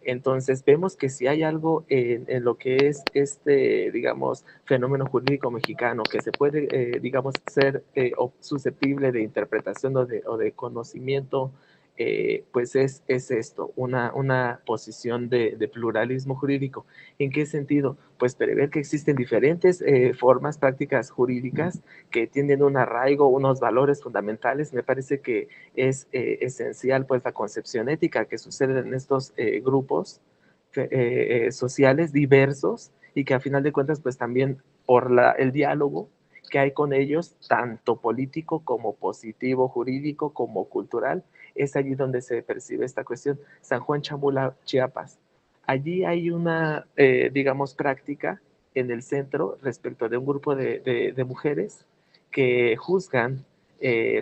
Entonces vemos que si hay algo en lo que es este, digamos, fenómeno jurídico mexicano que se puede, digamos, ser susceptible de interpretación o de conocimiento, pues es esto, una posición de pluralismo jurídico. ¿En qué sentido? Pues prever que existen diferentes formas, prácticas jurídicas que tienen un arraigo, unos valores fundamentales. Me parece que es esencial pues la concepción ética que sucede en estos grupos sociales diversos y que a final de cuentas pues también por el diálogo que hay con ellos, tanto político como positivo, jurídico como cultural, es allí donde se percibe esta cuestión. San Juan Chamula, Chiapas. Allí hay una, digamos, práctica en el centro respecto de un grupo de mujeres que juzgan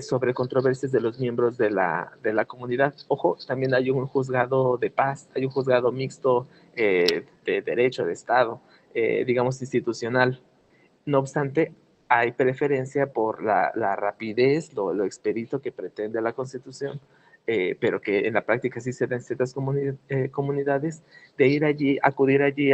sobre controversias de los miembros de la comunidad. Ojo, también hay un juzgado de paz, hay un juzgado mixto de derecho, de Estado, digamos institucional. No obstante, hay preferencia por la rapidez, lo expedito que pretende la Constitución, pero que en la práctica sí se da en ciertas comunidades, de ir allí, acudir allí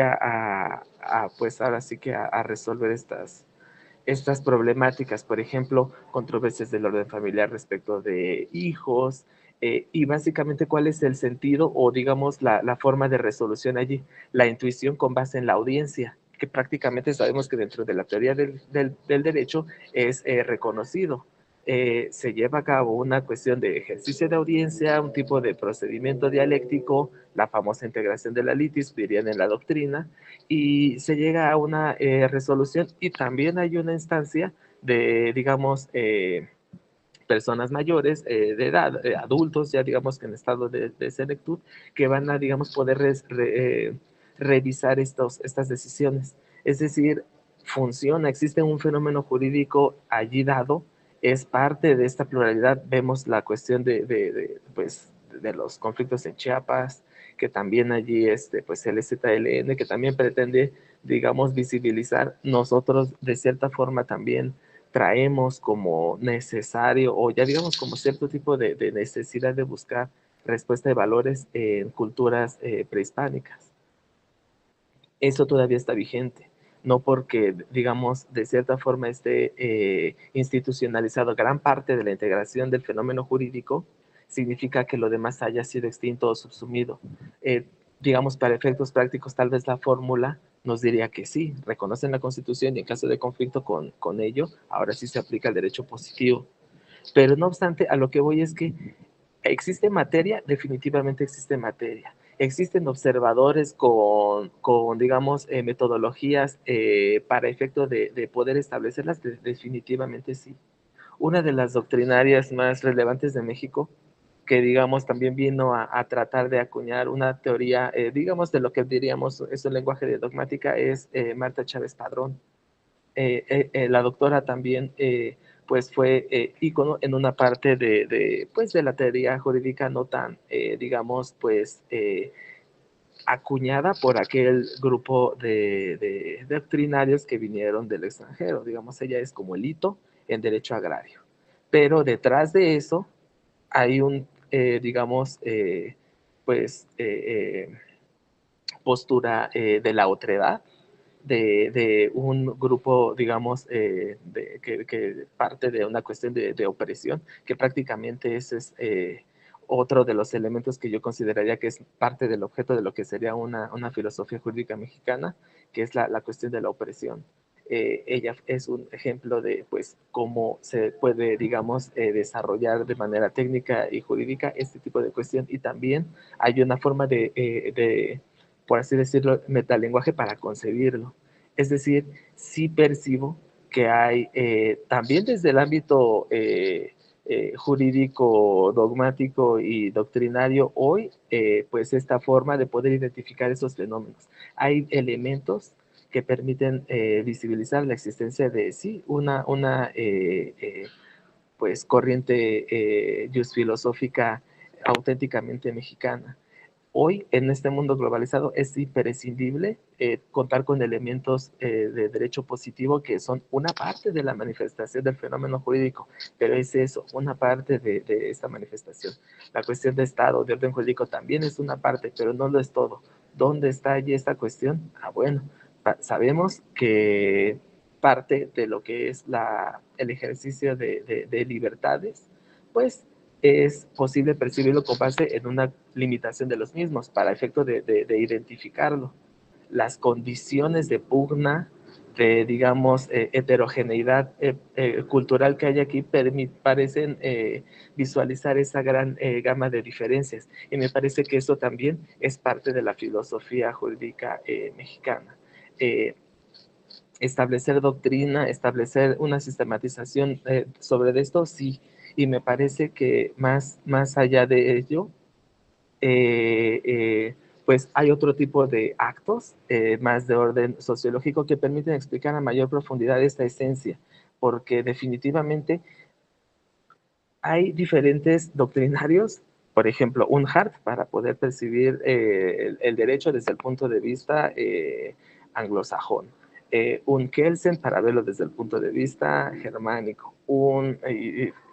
pues ahora sí que a resolver estas problemáticas, por ejemplo, controversias del orden familiar respecto de hijos, y básicamente cuál es el sentido o digamos la forma de resolución allí, la intuición con base en la audiencia, que prácticamente sabemos que dentro de la teoría del derecho es reconocido. Se lleva a cabo una cuestión de ejercicio de audiencia, un tipo de procedimiento dialéctico, la famosa integración de la litis, dirían en la doctrina, y se llega a una resolución, y también hay una instancia de, digamos, personas mayores de edad, adultos ya digamos que en estado de senectud, que van a, digamos, poder revisar estas decisiones. Es decir, funciona, existe un fenómeno jurídico allí dado, es parte de esta pluralidad. Vemos la cuestión pues, de los conflictos en Chiapas, que también allí pues el ZLN, que también pretende, digamos, visibilizar. Nosotros de cierta forma también traemos como necesario, o ya digamos como cierto tipo de necesidad de buscar respuesta de valores en culturas prehispánicas. Eso todavía está vigente, no porque, digamos, de cierta forma esté institucionalizado gran parte de la integración del fenómeno jurídico, significa que lo demás haya sido extinto o subsumido. Digamos, para efectos prácticos, tal vez la fórmula nos diría que sí, reconocen la Constitución y en caso de conflicto con ello, ahora sí se aplica el derecho positivo. Pero no obstante, a lo que voy es que ¿existe materia? Definitivamente existe materia. ¿Existen observadores con digamos, metodologías para efecto de poder establecerlas? Definitivamente sí. Una de las doctrinarias más relevantes de México, que digamos también vino a tratar de acuñar una teoría, digamos, de lo que diríamos es un lenguaje de dogmática, es Marta Chávez Padrón. La doctora también pues fue ícono en una parte pues de la teoría jurídica no tan, digamos, pues acuñada por aquel grupo de doctrinarios que vinieron del extranjero. Digamos, ella es como el hito en derecho agrario. Pero detrás de eso hay un, digamos, pues, postura de la otredad, de un grupo, digamos, que parte de una cuestión de opresión, que prácticamente ese es otro de los elementos que yo consideraría que es parte del objeto de lo que sería una filosofía jurídica mexicana, que es la cuestión de la opresión. Ella es un ejemplo de, pues, cómo se puede, digamos, desarrollar de manera técnica y jurídica este tipo de cuestión, y también hay una forma por así decirlo, metalenguaje para concebirlo. Es decir, sí percibo que hay también desde el ámbito jurídico, dogmático y doctrinario hoy, pues esta forma de poder identificar esos fenómenos. Hay elementos que permiten visibilizar la existencia de sí, una pues corriente filosófica auténticamente mexicana. Hoy, en este mundo globalizado, es imprescindible contar con elementos de derecho positivo que son una parte de la manifestación del fenómeno jurídico, pero es eso, una parte de esta manifestación. La cuestión de Estado, de orden jurídico, también es una parte, pero no lo es todo. ¿Dónde está allí esta cuestión? Bueno, sabemos que parte de lo que es el ejercicio de libertades, pues es posible percibirlo con base en una limitación de los mismos para efecto de identificarlo. Las condiciones de pugna, de, digamos, heterogeneidad cultural que hay aquí parecen visualizar esa gran gama de diferencias, y me parece que eso también es parte de la filosofía jurídica mexicana. Establecer doctrina, establecer una sistematización sobre esto, sí, y me parece que más allá de ello, pues hay otro tipo de actos más de orden sociológico que permiten explicar a mayor profundidad esta esencia, porque definitivamente hay diferentes doctrinarios, por ejemplo, un Hart para poder percibir el derecho desde el punto de vista anglosajón, un Kelsen para verlo desde el punto de vista germánico, un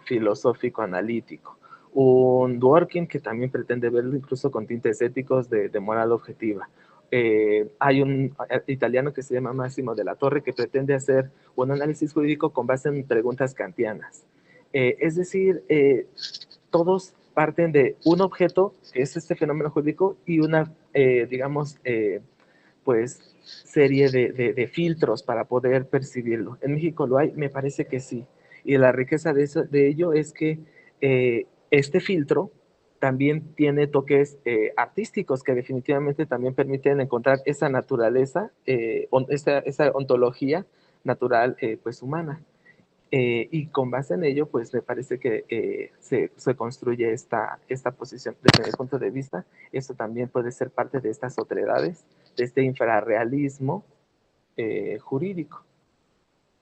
filosófico analítico, un Dworkin que también pretende verlo incluso con tintes éticos de moral objetiva. Hay un italiano que se llama Massimo de la Torre que pretende hacer un análisis jurídico con base en preguntas kantianas. Es decir, todos parten de un objeto, que es este fenómeno jurídico, y una, digamos, pues serie de filtros para poder percibirlo. En México lo hay, me parece que sí. Y la riqueza de ello es que este filtro también tiene toques artísticos que definitivamente también permiten encontrar esa naturaleza, esa ontología natural pues humana. Y con base en ello, pues me parece que se construye esta posición desde mi punto de vista. Esto también puede ser parte de estas otredades, de este infrarrealismo jurídico.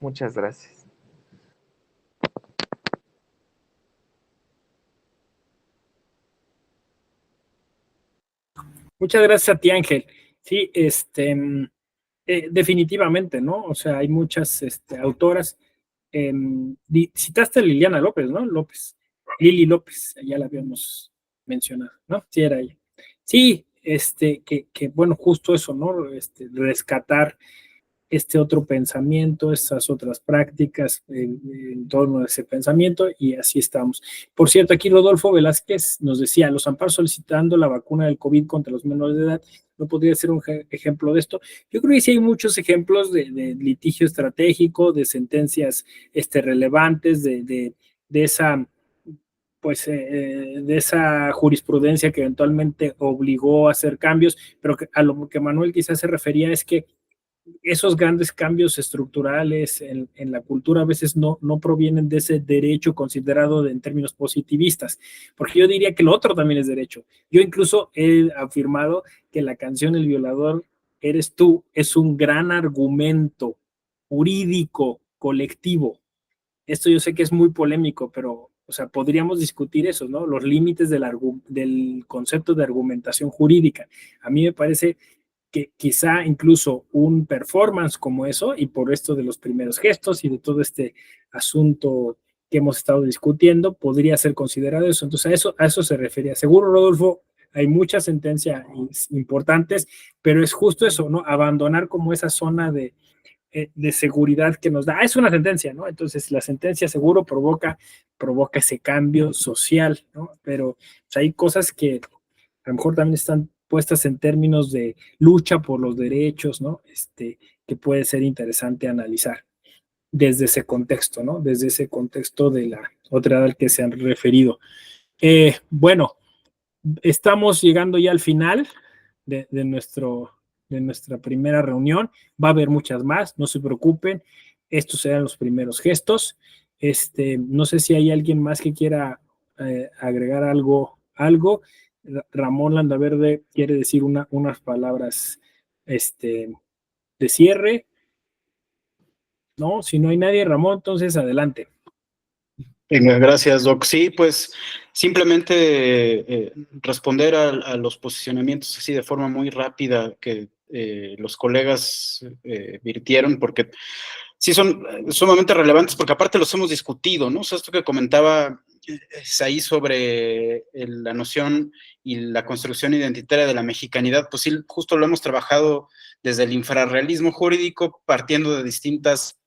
Muchas gracias. Muchas gracias a ti, Ángel. Sí, definitivamente, ¿no? O sea, hay muchas autoras. Citaste a Liliana López, ¿no? Lili López, ya la habíamos mencionado, ¿no? Sí, era ella. Sí, que bueno, justo eso, ¿no? Rescatar este otro pensamiento, estas otras prácticas en torno a ese pensamiento, y así estamos. Por cierto, aquí Rodolfo Velázquez nos decía, los amparos solicitando la vacuna del COVID contra los menores de edad, ¿no podría ser un ejemplo de esto? Yo creo que sí hay muchos ejemplos de litigio estratégico, de sentencias relevantes, de esa pues de esa jurisprudencia que eventualmente obligó a hacer cambios, pero que a lo que Manuel quizás se refería es que esos grandes cambios estructurales en la cultura a veces no provienen de ese derecho considerado en términos positivistas, porque yo diría que lo otro también es derecho. Yo incluso he afirmado que la canción El violador eres tú es un gran argumento jurídico colectivo. Esto yo sé que es muy polémico, pero o sea, podríamos discutir eso, ¿no? Los límites del concepto de argumentación jurídica. A mí me parece que quizá incluso un performance como eso, y por esto de los primeros gestos y de todo este asunto que hemos estado discutiendo, podría ser considerado eso. Entonces a eso se refería. Seguro, Rodolfo, hay muchas sentencias importantes, pero es justo eso, ¿no? Abandonar como esa zona de seguridad que nos da. Es una sentencia, ¿no? Entonces la sentencia seguro provoca ese cambio social, ¿no? Pero pues, hay cosas que a lo mejor también están puestas en términos de lucha por los derechos, ¿no? Que puede ser interesante analizar desde ese contexto, ¿no? Desde ese contexto de la otra edad al que se han referido. Bueno, estamos llegando ya al final de nuestra primera reunión. Va a haber muchas más, no se preocupen. Estos serán los primeros gestos. No sé si hay alguien más que quiera agregar algo. Ramón Landaverde quiere decir unas palabras de cierre. No, si no hay nadie, Ramón, entonces adelante. Venga, gracias, Doc. Sí, pues simplemente responder a los posicionamientos así de forma muy rápida que los colegas virtieron, porque sí son sumamente relevantes, porque aparte los hemos discutido, ¿no? O sea, esto que comentaba ahí sobre la noción y la construcción identitaria de la mexicanidad, pues sí, justo lo hemos trabajado desde el infrarrealismo jurídico, partiendo de distintas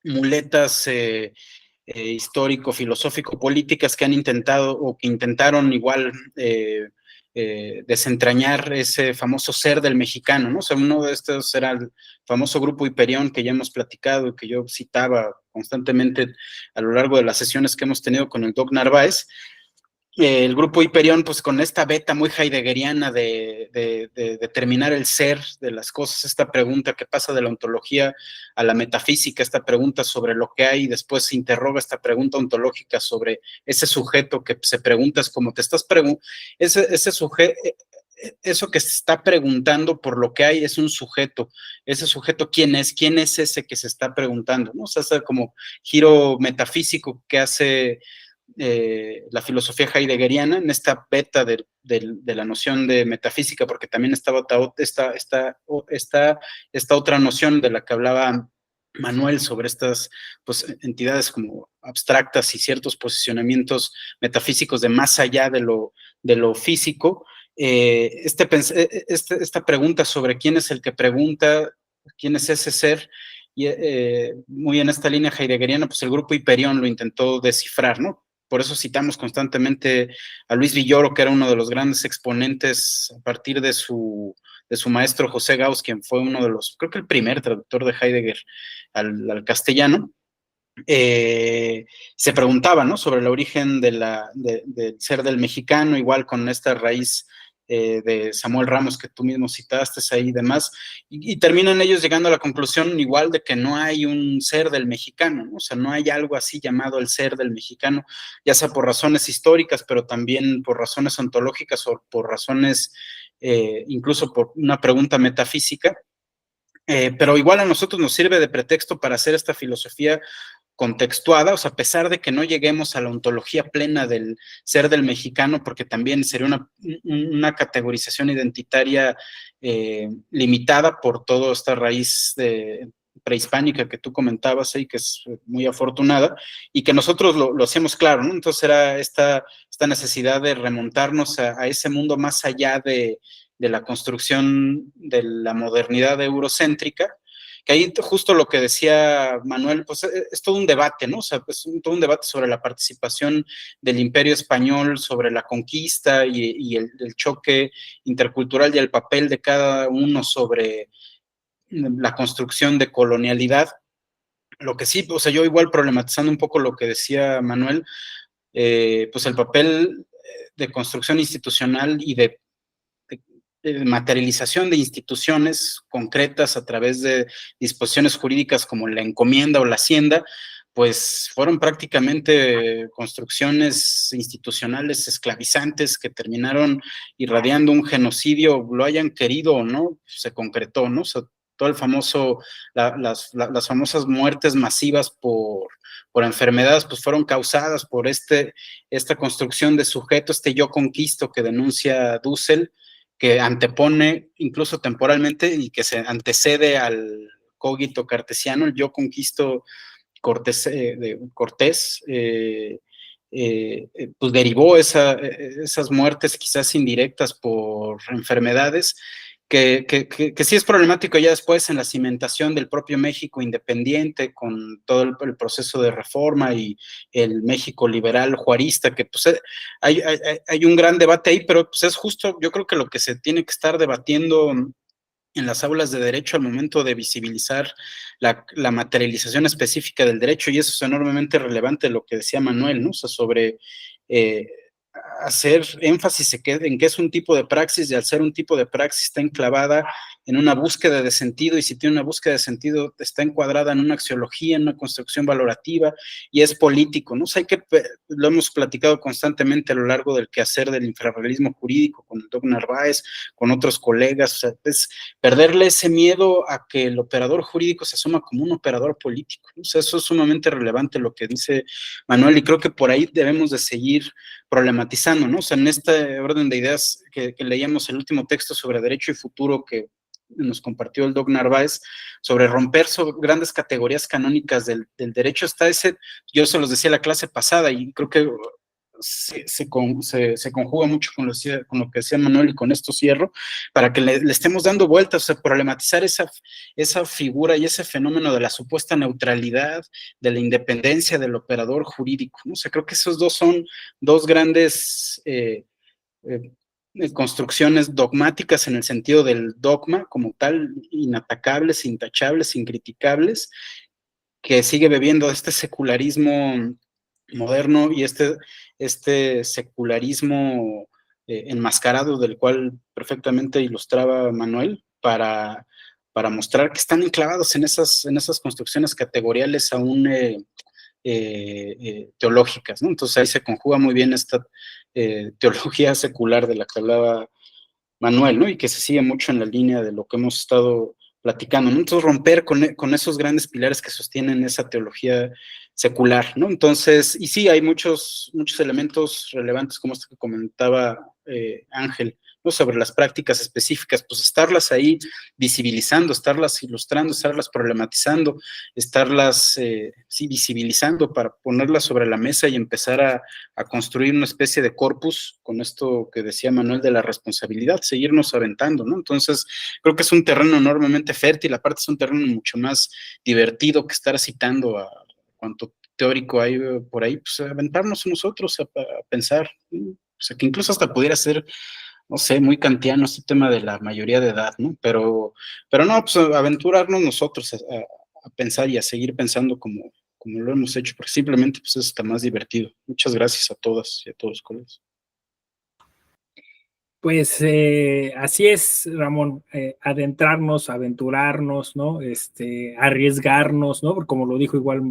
muletas histórico, filosófico, políticas que han intentado o que intentaron igual desentrañar ese famoso ser del mexicano, ¿no? O sea, uno de estos era el famoso grupo Hiperión que ya hemos platicado y que yo citaba constantemente a lo largo de las sesiones que hemos tenido con el Doc Narváez. El grupo Hiperión, pues con esta beta muy heideggeriana de determinar el ser de las cosas, esta pregunta que pasa de la ontología a la metafísica, esta pregunta sobre lo que hay, y después se interroga esta pregunta ontológica sobre ese sujeto que se pregunta, es como te estás preguntando, ese sujeto, eso que se está preguntando por lo que hay es un sujeto. Ese sujeto, ¿quién es? ¿Quién es ese que se está preguntando? ¿No? O sea, es como giro metafísico que hace la filosofía heideggeriana en esta beta de la noción de metafísica, porque también estaba esta otra noción de la que hablaba Manuel sobre estas pues, entidades como abstractas y ciertos posicionamientos metafísicos de más allá de lo físico. Esta pregunta sobre quién es el que pregunta, quién es ese ser, y muy en esta línea heideggeriana, pues el grupo Hiperión lo intentó descifrar, ¿no? Por eso citamos constantemente a Luis Villoro, que era uno de los grandes exponentes a partir de su su maestro José Gauss, quien fue uno de los, creo que el primer traductor de Heidegger al castellano, se preguntaba, ¿no?, sobre el origen del ser del mexicano, igual con esta raíz de Samuel Ramos que tú mismo citaste ahí y demás, y terminan ellos llegando a la conclusión igual de que no hay un ser del mexicano, ¿no? O sea, no hay algo así llamado el ser del mexicano, ya sea por razones históricas, pero también por razones ontológicas o por razones, incluso por una pregunta metafísica. Pero igual a nosotros nos sirve de pretexto para hacer esta filosofía contextuada, o sea, a pesar de que no lleguemos a la ontología plena del ser del mexicano, porque también sería una categorización identitaria limitada por toda esta raíz prehispánica que tú comentabas ahí, que es muy afortunada, y que nosotros lo hacíamos claro, ¿no? Entonces era esta necesidad de remontarnos a ese mundo más allá de la construcción de la modernidad eurocéntrica, que ahí justo lo que decía Manuel, pues es todo un debate, ¿no? O sea, pues todo un debate sobre la participación del Imperio Español, sobre la conquista y el choque intercultural y el papel de cada uno sobre la construcción de colonialidad. Lo que sí, o sea, yo igual problematizando un poco lo que decía Manuel, pues el papel de construcción institucional y de materialización de instituciones concretas a través de disposiciones jurídicas como la encomienda o la hacienda, pues fueron prácticamente construcciones institucionales esclavizantes que terminaron irradiando un genocidio, lo hayan querido o no, se concretó, ¿no? O sea, todo el famoso, las famosas muertes masivas por enfermedades, pues fueron causadas por esta construcción de sujeto, este yo conquisto que denuncia Dussel, que antepone incluso temporalmente y que se antecede al cogito cartesiano, el yo conquisto de Cortés, pues derivó esas muertes quizás indirectas por enfermedades, que sí es problemático ya después en la cimentación del propio México independiente, con todo el proceso de reforma y el México liberal juarista, que pues hay un gran debate ahí, pero pues es justo, yo creo que lo que se tiene que estar debatiendo en las aulas de derecho al momento de visibilizar la materialización específica del derecho, y eso es enormemente relevante lo que decía Manuel, ¿no? O sea, sobre hacer énfasis en que es un tipo de praxis, y al ser un tipo de praxis está enclavada en una búsqueda de sentido, y si tiene una búsqueda de sentido está encuadrada en una axiología, en una construcción valorativa, y es político, ¿no? O sea, lo hemos platicado constantemente a lo largo del quehacer del infrarrealismo jurídico, con el Doc Narváez, con otros colegas, o sea, es perderle ese miedo a que el operador jurídico se asuma como un operador político, ¿no? O sea, eso es sumamente relevante lo que dice Manuel, y creo que por ahí debemos de seguir problematizando, ¿no? O sea, en este orden de ideas que leíamos el último texto sobre derecho y futuro que nos compartió el Doc Narváez, sobre romper sobre grandes categorías canónicas del derecho, está yo se los decía la clase pasada, y creo que se conjuga mucho con lo que decía Manuel, y con esto cierro, para que le estemos dando vueltas, o sea, problematizar esa figura y ese fenómeno de la supuesta neutralidad, de la independencia del operador jurídico, ¿no? O sea, creo que esos dos son dos grandes construcciones dogmáticas en el sentido del dogma como tal, inatacables, intachables, incriticables, que sigue bebiendo este secularismo moderno y este secularismo enmascarado, del cual perfectamente ilustraba Manuel, para mostrar que están enclavados en esas construcciones categoriales aún teológicas, ¿no? Entonces ahí se conjuga muy bien esta teología secular de la que hablaba Manuel, ¿no? Y que se sigue mucho en la línea de lo que hemos estado platicando, ¿no? Entonces romper con esos grandes pilares que sostienen esa teología secular, ¿no? Entonces, y sí, hay muchos elementos relevantes como este que comentaba Ángel, ¿no? Sobre las prácticas específicas, pues estarlas ahí visibilizando, estarlas ilustrando, estarlas problematizando, estarlas sí, visibilizando para ponerlas sobre la mesa y empezar a construir una especie de corpus con esto que decía Manuel de la responsabilidad, seguirnos aventando, ¿no? Entonces, creo que es un terreno enormemente fértil, aparte es un terreno mucho más divertido que estar citando a cuanto teórico hay por ahí, pues aventarnos nosotros a pensar, ¿no? O sea, que incluso hasta pudiera ser no sé, muy kantiano este tema de la mayoría de edad, ¿no? Pero no, pues aventurarnos nosotros a pensar y a seguir pensando como lo hemos hecho, porque simplemente pues es hasta más divertido. Muchas gracias a todas y a todos, colegas. Pues así es, Ramón, adentrarnos, aventurarnos, ¿no? Arriesgarnos, ¿no? Porque como lo dijo igual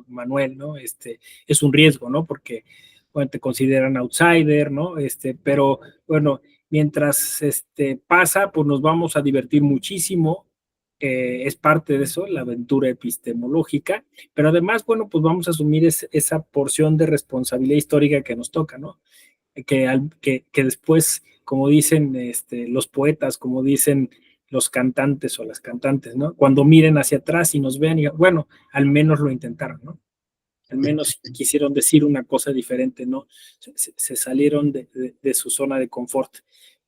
Manuel, ¿no? Es un riesgo, ¿no? Porque, bueno, te consideran outsider, ¿no? Pero, bueno, mientras pasa, pues nos vamos a divertir muchísimo. Es parte de eso, la aventura epistemológica, pero además, bueno, pues vamos a asumir esa porción de responsabilidad histórica que nos toca, ¿no? Que después, como dicen los poetas, como dicen los cantantes o las cantantes, ¿no? Cuando miren hacia atrás y nos vean, y bueno, al menos lo intentaron, ¿no? Al menos quisieron decir una cosa diferente, ¿no? Se salieron de su zona de confort.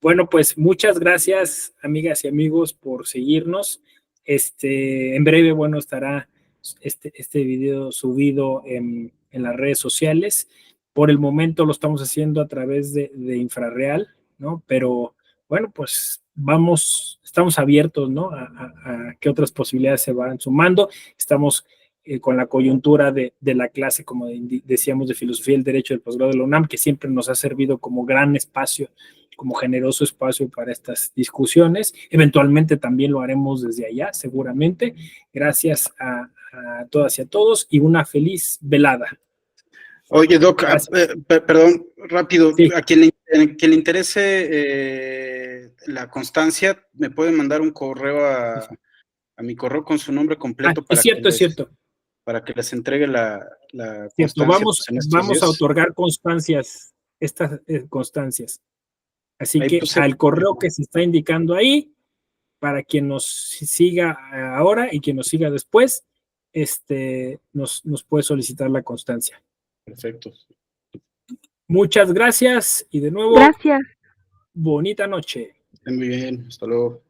Bueno, pues muchas gracias, amigas y amigos, por seguirnos. En breve, bueno, estará este video subido en las redes sociales. Por el momento lo estamos haciendo a través de Infrarreal, ¿no? Pero bueno, pues estamos abiertos, ¿no? A qué otras posibilidades se van sumando. Estamos con la coyuntura de la clase, como decíamos, de Filosofía del Derecho del posgrado de la UNAM, que siempre nos ha servido como gran espacio, como generoso espacio para estas discusiones. Eventualmente también lo haremos desde allá, seguramente. Gracias a todas y a todos y una feliz velada. Oye, Doc, perdón, rápido, sí. a quien le interese la constancia, me puede mandar un correo a mi correo con su nombre completo es cierto. Para que les entregue la cierto, constancia. vamos a otorgar constancias, estas constancias. Así ahí que al correo que se está indicando ahí, para quien nos siga ahora y quien nos siga después, nos puede solicitar la constancia. Perfecto. Muchas gracias y de nuevo, Gracias. bonita noche. Estén muy bien, hasta luego.